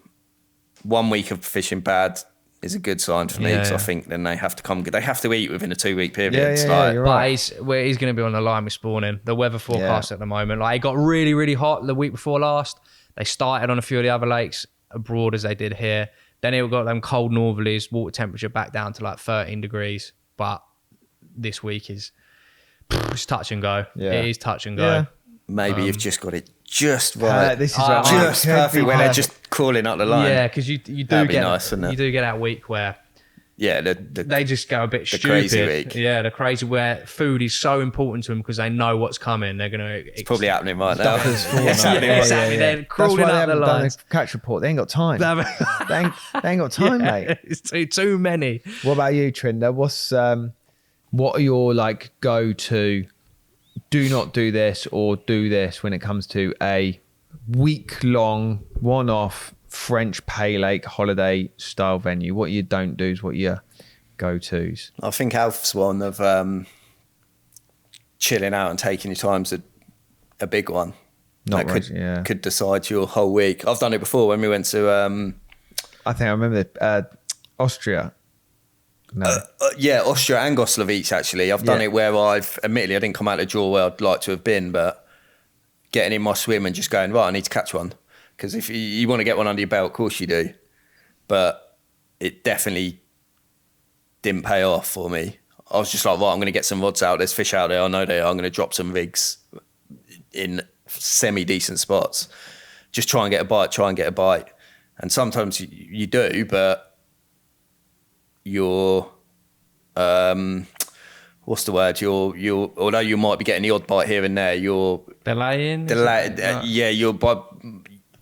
1 week of fishing bad is a good sign for me because I think then they have to come. They have to eat within a 2 week period. You're right. But he's going to be on the line with spawning. The weather forecast at the moment, like it got really, really hot the week before last. They started on a few of the other lakes abroad as they did here. Then it got them cold northerlies, water temperature back down to like 13 degrees. But this week is. It's touch and go. Yeah. It is touch and go. Yeah. Maybe you've just got it just right. This is just perfect when they're just crawling up the line. Yeah, because you do That'd be get nice, wouldn't it? you do get that week where they just go a bit stupid. crazy week. Yeah, the crazy where food is so important to them because they know what's coming. They're gonna. It's probably happening right now. Exactly. They're That's crawling why they up the haven't done a lines. catch report. They ain't got time. they ain't got time, mate. It's too many. What about you, Trinder? What are your like go-to? Do not do this or do this when it comes to a week-long, one-off French pay lake holiday style venue. What you don't do is what your go-tos. I think Alf's one of chilling out and taking your time's a big one. Could decide your whole week. I've done it before when we went to. I think I remember Austria. No. Austria and Goslovic actually. I've done it where admittedly I didn't come out of the draw where I'd like to have been, but getting in my swim and just going, right, I need to catch one. Because if you want to get one under your belt, of course you do. But it definitely didn't pay off for me. I was just like, right, I'm going to get some rods out. There's fish out there. I know they are. I'm going to drop some rigs in semi-decent spots. Just try and get a bite. And sometimes you do, but you're what's the word? You're although you might be getting the odd bite here and there, you're delaying.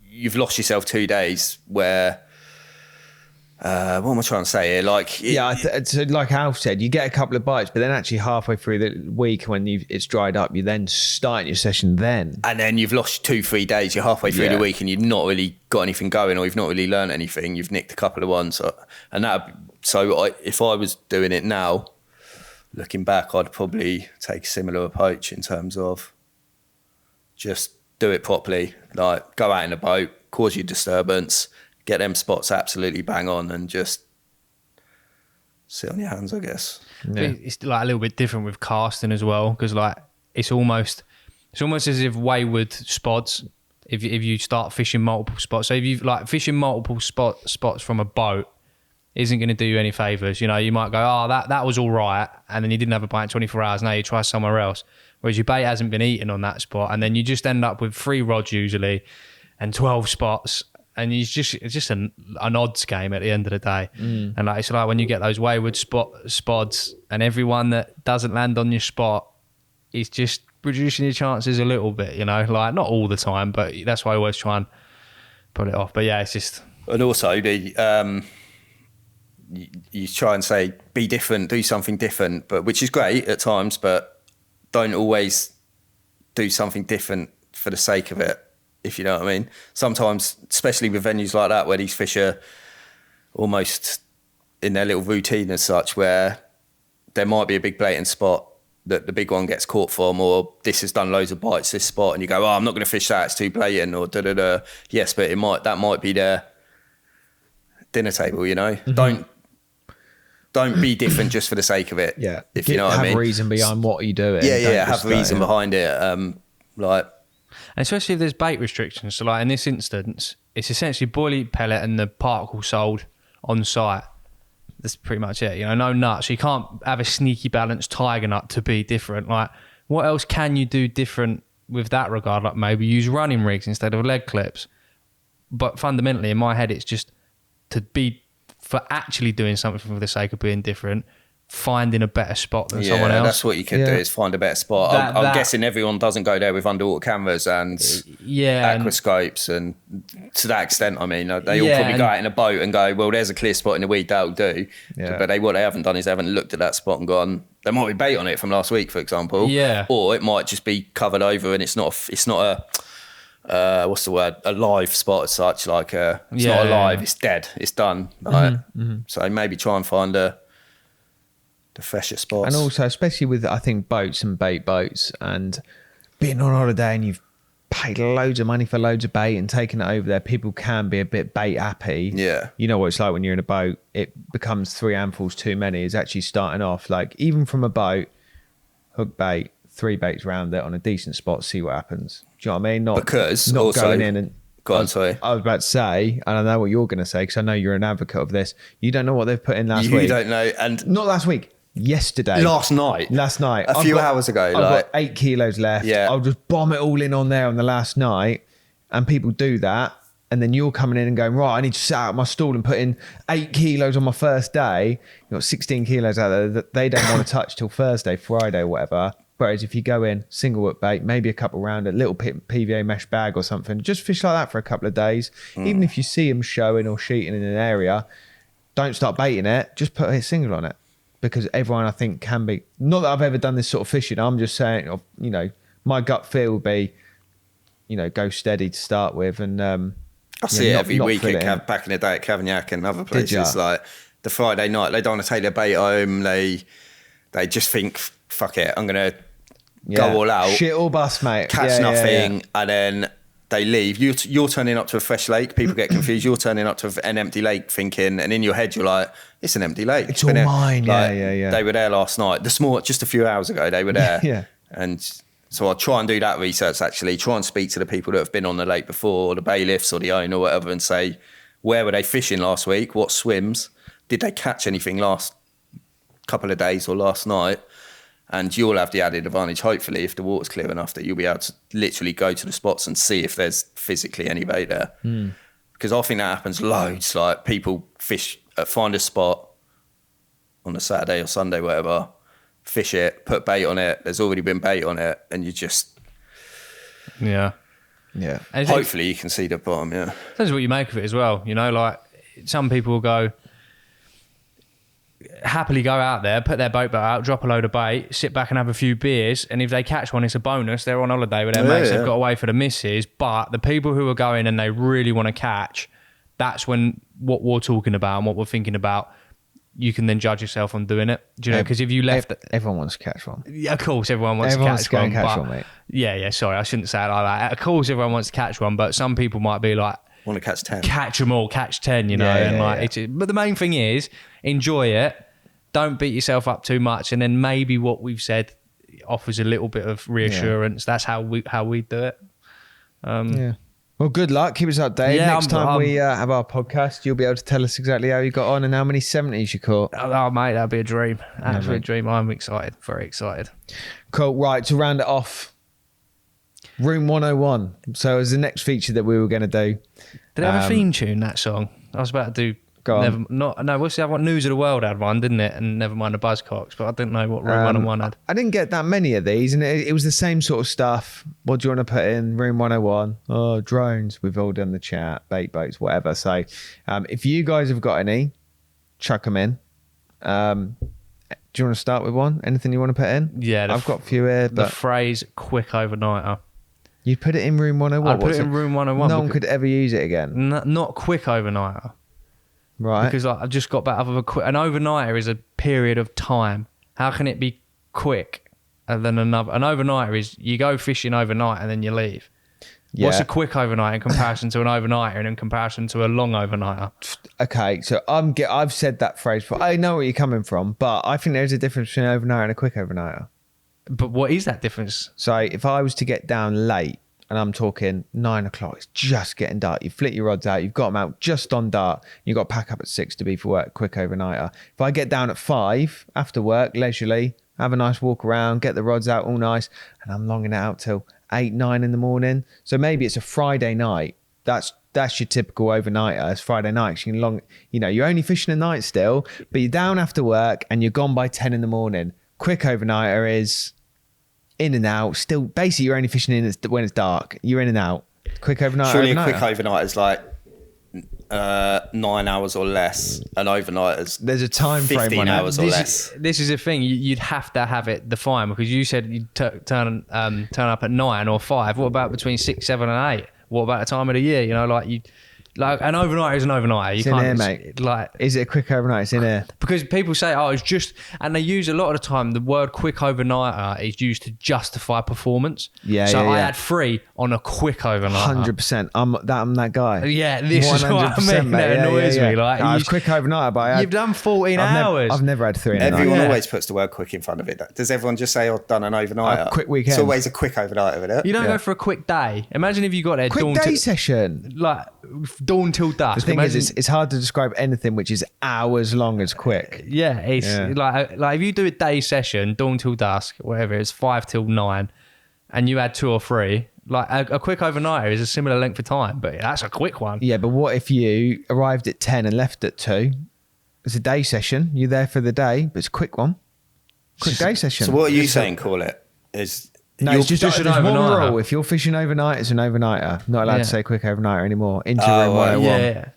You've lost yourself 2 days. Where what am I trying to say here? So like Alf said, you get a couple of bites, but then actually halfway through the week when it's dried up, you then start your session then. And then you've lost 2-3 days. You're halfway through the week and you've not really got anything going, or you've not really learned anything. You've nicked a couple of ones, if I was doing it now, looking back, I'd probably take a similar approach in terms of just do it properly. Like go out in a boat, cause you disturbance, get them spots absolutely bang on, and just sit on your hands, I guess. Yeah. It's like a little bit different with casting as well, because like it's almost as if wayward spots. If you start fishing multiple spots, so if you like fishing multiple spots from a boat, isn't going to do you any favours. You know, you might go, oh, that was all right, and then you didn't have a bite in 24 hours. Now you try somewhere else, whereas your bait hasn't been eaten on that spot, and then you just end up with 3 rods usually and 12 spots, and it's just an odds game at the end of the day. And like it's like when you get those wayward spots, and everyone that doesn't land on your spot is just reducing your chances a little bit. You know, like not all the time, but that's why I always try and put it off. But yeah, it's just. And also the. You try and say, be different, do something different, but which is great at times, but don't always do something different for the sake of it, if you know what I mean. Sometimes, especially with venues like that, where these fish are almost in their little routine as such, where there might be a big blatant spot that the big one gets caught from, or this has done loads of bites, this spot, and you go, oh, I'm not going to fish that, it's too blatant, or da-da-da. Yes, but that might be their dinner table, you know. Don't be different just for the sake of it. Yeah, if you know what I mean. Have reason behind what you do. Have reason behind it. And especially if there's bait restrictions. So like in this instance, it's essentially boilie pellet and the particle sold on site. That's pretty much it. You know, no nuts. You can't have a sneaky balanced tiger nut to be different. Like, what else can you do different with that regard? Like maybe use running rigs instead of leg clips. But fundamentally, in my head, it's just for actually doing something for the sake of being different, finding a better spot than someone else. That's what you could do, is find a better spot. I'm guessing everyone doesn't go there with underwater cameras and aquascopes, and to that extent, I mean, they all probably go out in a boat and go, well, there's a clear spot in the weed, that'll do. Yeah. But what they haven't done is they haven't looked at that spot and gone, there might be bait on it from last week, for example. Yeah. Or it might just be covered over and it's not a what's the word? A live spot as such. Like it's not alive, it's dead, it's done. Right? So maybe try and find the fresher spots. And also, especially with, I think, boats and bait boats and being on holiday and you've paid loads of money for loads of bait and taken it over there, people can be a bit bait happy. Yeah. You know what it's like when you're in a boat, it becomes 3 handfuls too many. It's actually starting off, like, even from a boat, hook bait, 3 baits round it on a decent spot, see what happens. Do you know what I mean? Not going in and... Go on, sorry. I was about to say, and I know what you're going to say because I know you're an advocate of this. You don't know what they've put in last week. You don't know. And not last week. Yesterday. Last night. A few hours ago. I've got 8 kilos left. Yeah. I'll just bomb it all in on there on the last night. And people do that. And then you're coming in and going, right, I need to set out my stall and put in 8 kilos on my first day. You've got 16 kilos out there that they don't want to touch till Thursday, Friday, or whatever. Whereas if you go in, single hook bait, maybe a couple round, a little PVA mesh bag or something, just fish like that for a couple of days. Even if you see them showing or sheeting in an area, don't start baiting it, just put a single on it. Because everyone, I think, can be... Not that I've ever done this sort of fishing. I'm just saying, you know, my gut feel would be, you know, go steady to start with. And I see it every week back in the day at Cavagnac and other places. Like the Friday night, they don't want to take their bait home. They just think, fuck it, I'm going to go all out. Shit or bust, mate. Catch nothing. And then they leave. You're turning up to a fresh lake. People get confused. You're turning up to an empty lake thinking, and in your head, you're like, it's an empty lake. It's all mine. Like, They were there last night. Just a few hours ago, they were there. Yeah. And so I'll try and do that research, actually. Try and speak to the people that have been on the lake before, or the bailiffs or the owner or whatever, and say, where were they fishing last week? What swims? Did they catch anything last couple of days or last night? And you'll have the added advantage, hopefully, if the water's clear enough, that you'll be able to literally go to the spots and see if there's physically any bait there. Because I think that happens loads. Like people find a spot on a Saturday or Sunday, whatever, fish it, put bait on it. There's already been bait on it, and you just And hopefully you can see the bottom. Depends what you make of it as well. You know, like some people will go happily go out there, put their boat out, drop a load of bait, sit back and have a few beers, and if they catch one, it's a bonus. They're on holiday with their mates, they've got away for the missus. But the people who are going and they really want to catch, that's when what we're talking about and what we're thinking about, you can then judge yourself on doing it. Do you know? Because if you left... Everyone wants to catch one. Yeah, of course, everyone wants to catch one, mate. Yeah, sorry, I shouldn't say it like that. Of course, everyone wants to catch one, but some people might be like, want to catch 10. Catch them all, catch 10, you know. But the main thing is, enjoy it. Don't beat yourself up too much. And then maybe what we've said offers a little bit of reassurance. That's how we do it. Well, good luck. Keep us updated. Next time we have our podcast, you'll be able to tell us exactly how you got on and how many 70s you caught. Oh, mate, that'd be a dream. Absolute dream. I'm excited. Very excited. Cool. Right, to round it off, Room 101. So as the next feature that we were going to do. Did it have a theme tune, that song? I was about to do... what's the other one? News of the World had one, didn't it? And never mind the Buzzcocks, but I didn't know what Room 101 had. I didn't get that many of these, and it was the same sort of stuff. What do you want to put in Room 101? Oh, drones. We've all done the chat, bait boats, whatever. So if you guys have got any, chuck them in. Do you want to start with one? Anything you want to put in? Yeah. I've got a few here. The phrase quick overnighter. You put it in Room 101? I put it in Room 101. No one could ever use it again? Not quick overnighter. Right. Because I've just got back of an overnighter is a period of time. How can it be quick and then another? An overnighter is you go fishing overnight and then you leave. Yeah. What's a quick overnight in comparison to an overnighter and in comparison to a long overnighter? Okay, so I've said that phrase before. I know where you're coming from, but I think there's a difference between an overnighter and a quick overnighter. But what is that difference? So if I was to get down late, and I'm talking 9 o'clock, it's just getting dark. You flick your rods out, you've got them out just on dark. You've got to pack up at 6 to be for work, quick overnighter. If I get down at 5 after work, leisurely, have a nice walk around, get the rods out all nice, and I'm longing it out till 8, 9 in the morning. So maybe it's a Friday night. That's that's your typical overnighter. It's Friday nights. You're only fishing at night still, but you're down after work and you're gone by 10 in the morning. Quick overnighter is in and out. Still, basically, you're only fishing when it's dark. You're in and out. Quick overnighter. Surely a quick overnight is like 9 hours or less. An overnight is there's a time frame 15 on hours it. or less. This is the thing. You'd have to have it defined because you said you'd turn up at 9 or 5. What about between 6, 7, and 8? What about the time of the year? Like an overnight is an overnight. It's in here, mate. Is it a quick overnight? It's in here. Because people say, oh, it's just, and they use a lot of the time, the word quick overnighter is used to justify performance. So I had 3 on a quick overnighter. 100%. I'm that guy. Yeah, this is what I mean. Mate. That annoys me. Like, I was quick overnighter, but you've done 14 hours. I've never had 3 in a night. Everyone always puts the word quick in front of it. Does everyone just say, I've done an overnight? A quick weekend. It's always a quick overnight, isn't it? You don't go for a quick day. Imagine if you got there Quick day session. like dawn till dusk. The thing is, it's hard to describe anything which is hours long as quick. Yeah, it's like if you do a day session, dawn till dusk, whatever, it's 5 till 9, and you had 2 or 3. Like a quick overnighter is a similar length of time, but that's a quick one. Yeah, but what if you arrived at 10 and left at 2? It's a day session. You're there for the day, but it's a quick one. Quick day session. So what are you saying, call it? No, it's just an there's one overnighter. rule. If you're fishing overnight, it's an overnighter. Not allowed to say quick overnighter anymore. Into Oh, room right, 101. Yeah.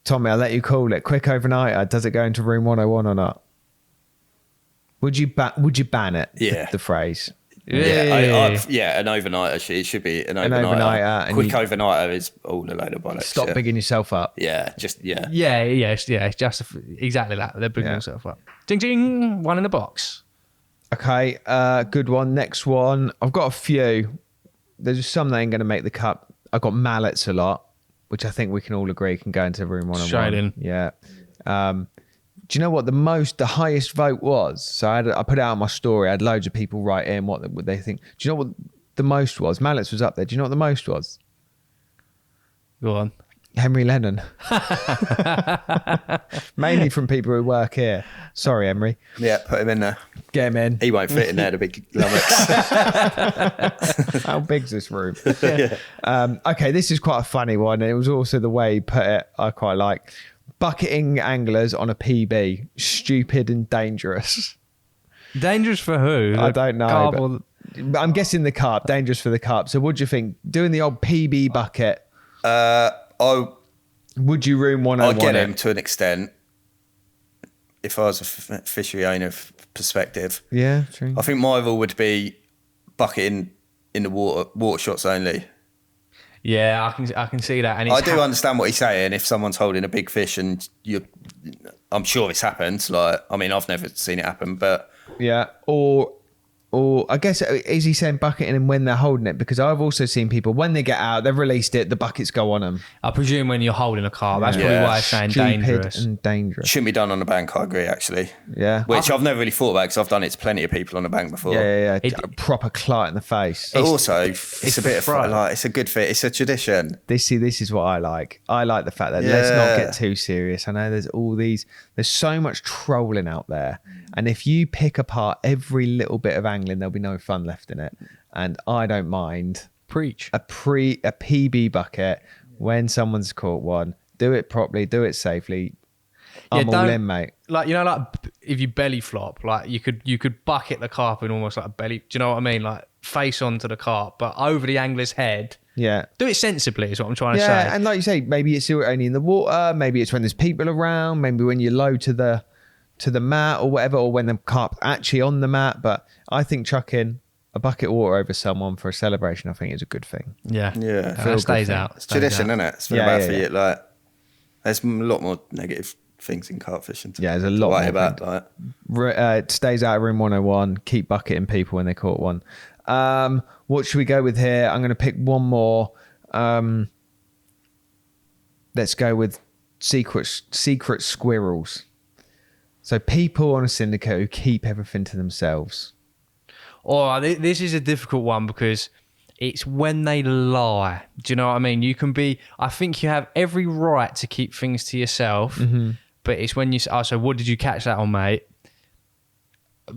Tommy, I'll let you call it. Quick overnighter. Does it go into room 101 or not? Would you ban it? Yeah. The phrase. Yeah, an overnighter. It should be an overnighter. and Quick overnighter is all a load of bollocks. Stop bigging yourself up. Yeah, It's just exactly that. They're bigging themselves up. Ding, ding, 1 in the box. Okay, good one. Next one. I've got a few. There's some that ain't going to make the cut. I've got mallets a lot, which I think we can all agree can go into room 101. Straight in. Yeah. Do you know what the highest vote was? So I put it out on my story. I had loads of people write in what they think. Do you know what the most was? Mallets was up there. Do you know what the most was? Go on. Henry Lennon. Mainly from people who work here. Sorry, Henry. Yeah, put him in there. Get him in. He won't fit in there, the big lummox. How big's this room? Okay, this is quite a funny one. And it was also the way he put it I quite like. Bucketing anglers on a PB. Stupid and dangerous. Dangerous for who? I don't know. But I'm guessing the carp. Dangerous for the carp. So what do you think? Doing the old PB bucket. Would you room 101? I'd get him to an extent. If I was a fishery owner perspective. Yeah, true. I think my rule would be bucketing in the water shots only. Yeah, I can see that. And I do understand what he's saying. If someone's holding a big fish and I'm sure it's happened. Like, I mean, I've never seen it happen, but yeah, or I guess, is he saying bucketing and when they're holding it? Because I've also seen people, when they get out, they've released it, the buckets go on them. I presume when you're holding a carp, that's probably why it's saying Stupid dangerous. and dangerous. shouldn't be done on the bank. I agree, actually. Yeah. Which I've never really thought about because I've done it to plenty of people on the bank before. Yeah. Proper clot in the face. But also, it's a bit of fun. Like, it's a good fit. It's a tradition. This is what I like. I like the fact that let's not get too serious. I know there's so much trolling out there. And if you pick apart every little bit of angling, there'll be no fun left in it. And I don't mind. Preach. A PB bucket when someone's caught one. Do it properly, do it safely. I'm all in, mate. Like, like if you belly flop, like you could bucket the carp in almost like a belly. Do you know what I mean? Like face onto the carp, but over the angler's head. Yeah. Do it sensibly is what I'm trying to say. Yeah, and like you say, maybe it's only in the water. Maybe it's when there's people around. Maybe when you're low to the mat or whatever, or when the carp's actually on the mat. But I think chucking a bucket of water over someone for a celebration, I think is a good thing. Yeah. It Stays out. It's tradition, isn't it? It's been Yeah, bad for you. Like, there's a lot more negative things in carp fishing. There's a lot more more about. Like, It stays out of room 101. Keep bucketing people when they caught one. What should we go with here? I'm going to pick one more. Let's go with secret squirrels. So people on a syndicate who keep everything to themselves. Oh, this is a difficult one because it's when they lie. Do you know what I mean? I think you have every right to keep things to yourself, but it's when you say, so what did you catch that on, mate?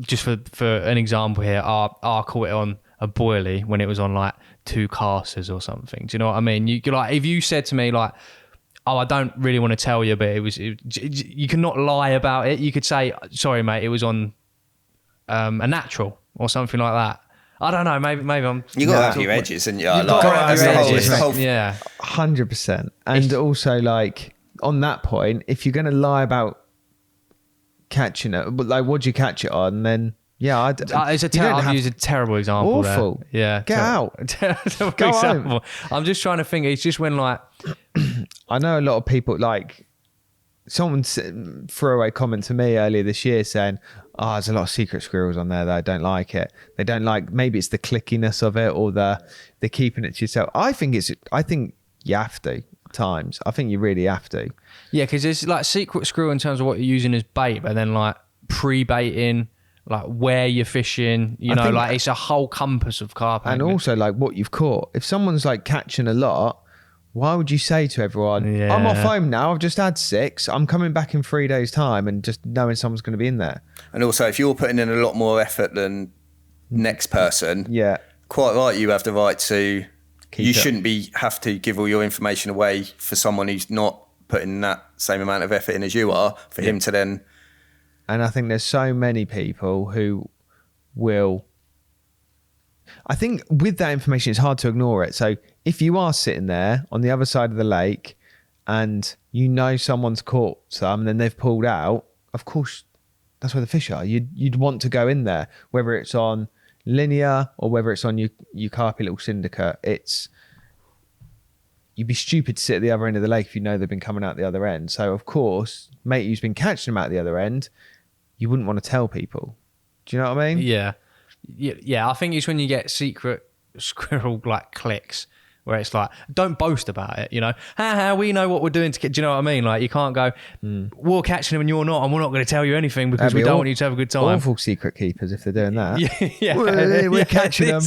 Just for an example here, I caught it on a boilie when it was on like 2 casters or something. Do you know what I mean? You like, if you said to me like, oh, I don't really want to tell you, but you cannot lie about it. You could say, sorry, mate, it was on a natural or something like that. I don't know. Maybe I'm. You got to have your edges, and You've got to have your edges. Yeah, 100%. And also, like on that point, if you're going to lie about catching it, but like, what'd you catch it on? Then yeah, I've used a terrible example. Awful. There. Yeah, get out. Terrible Go example. home. I'm just trying to think. It's just when like. I know a lot of people, like someone threw away a comment to me earlier this year saying, oh, there's a lot of secret squirrels on there that I don't like it. They don't like, maybe it's the clickiness of it or they're keeping it to yourself. I think you have to times. I think you really have to. Yeah, because there's like secret squirrel in terms of what you're using as bait, but then like pre-baiting, like where you're fishing, like it's a whole compass of carp. And also like what you've caught. If someone's like catching a lot, why would you say to everyone, I'm off home now, I've just had 6, I'm coming back in 3 days' time, and just knowing someone's going to be in there? And also, if you're putting in a lot more effort than next person, quite right, you have the right to, shouldn't have to give all your information away for someone who's not putting that same amount of effort in as you are, for him to then... And I think there's so many people who will... I think with that information, it's hard to ignore it. So if you are sitting there on the other side of the lake and you know someone's caught some and then they've pulled out, of course, that's where the fish are. You'd want to go in there, whether it's on linear or whether it's on your carpy little syndicate. You'd be stupid to sit at the other end of the lake if you know they've been coming out the other end. So, of course, mate who's been catching them out the other end, you wouldn't want to tell people. Do you know what I mean? Yeah, I think it's when you get secret squirrel like clicks where it's like, don't boast about it, we know what we're doing do you know what I mean? Like you can't go, we're catching them and you're not, and we're not going to tell you anything because we don't want you to have a good time. Awful secret keepers if they're doing that. We're catching them.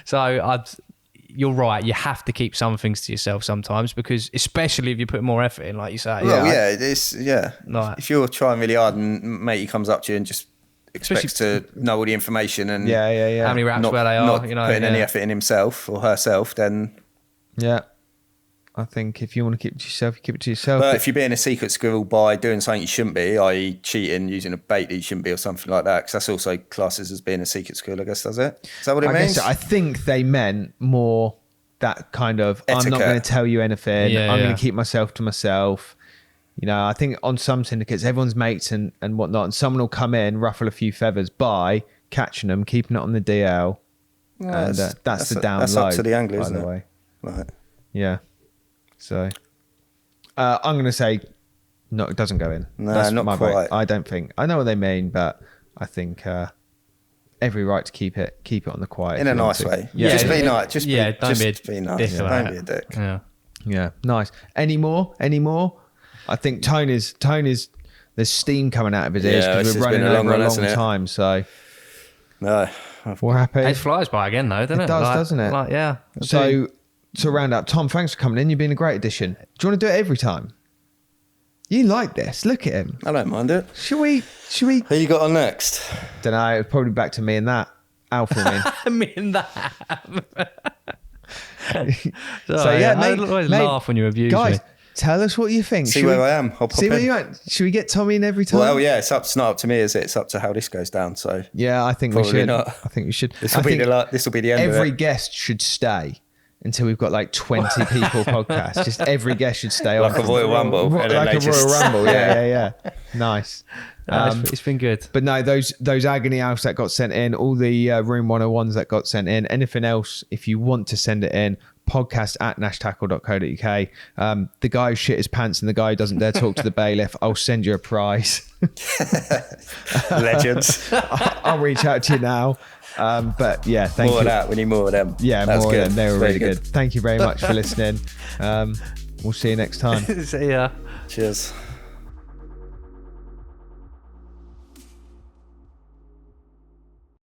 So you're right, you have to keep some things to yourself sometimes, because especially if you put more effort in, like you say. If you're trying really hard and matey comes up to you and just expects to know all the information and how many wraps where they are, not putting any effort in himself or herself, then I think if you want to keep it to yourself, you keep it to yourself. But if you're being a secret squirrel by doing something you shouldn't be, i.e. cheating, using a bait that you shouldn't be or something like that, because that's also classes as being a secret squirrel, I guess, does it? Is that what it means? I think they meant more that kind of, etiquette. I'm not going to tell you anything. I'm going to keep myself to myself. I think on some syndicates, everyone's mates and whatnot, and someone will come in, ruffle a few feathers by catching them, keeping it on the DL. And that's the down That's low, up to the angler, isn't by the it? way. Right. Yeah. So I'm going to say, no, it doesn't go in. No, that's not my quite. vote. I don't think. I know what they mean, but I think every right to keep it on the quiet. In a nice way. Yeah. Just be nice. Just be nice. Don't be a dick. Yeah. Nice. Any more? I think Tone is there's steam coming out of his ears because we're running over a long time. So no, we're happy. It flies by again though, doesn't it? It does, doesn't it? Yeah. So to round up, Tom, thanks for coming in. You've been a great addition. Do you want to do it every time? You like this? Look at him. I don't mind it. Should we? Who you got on next? Don't know. It's probably back to me and that. Al Forman. Me and that. So yeah, I always laugh when you abuse guys, me. Tell us what you think. See where I am. I'll pop see where in. you at. Should we get Tommy in every time? Well, yeah, it's not up to me, is it? It's up to how this goes down. So yeah, I think probably we should. Not. I think we should. This will be the end. Every of it. guest should stay until we've got like 20 people podcast. Just every guest should stay on. Like a Royal Rumble. Like a Royal Rumble. Yeah. Nice. It's been good. But no, those agony house that got sent in, all the room 101s that got sent in, anything else, if you want to send it in, podcast@nashtackle.co.uk. The guy who shit his pants and the guy who doesn't dare talk to the bailiff, I'll send you a prize. Legends. I'll reach out to you now. But yeah, thank you. More of that. We need more of them. Yeah, that more of them. They were really good. good. Thank you very much for listening. We'll see you next time. See ya. Cheers.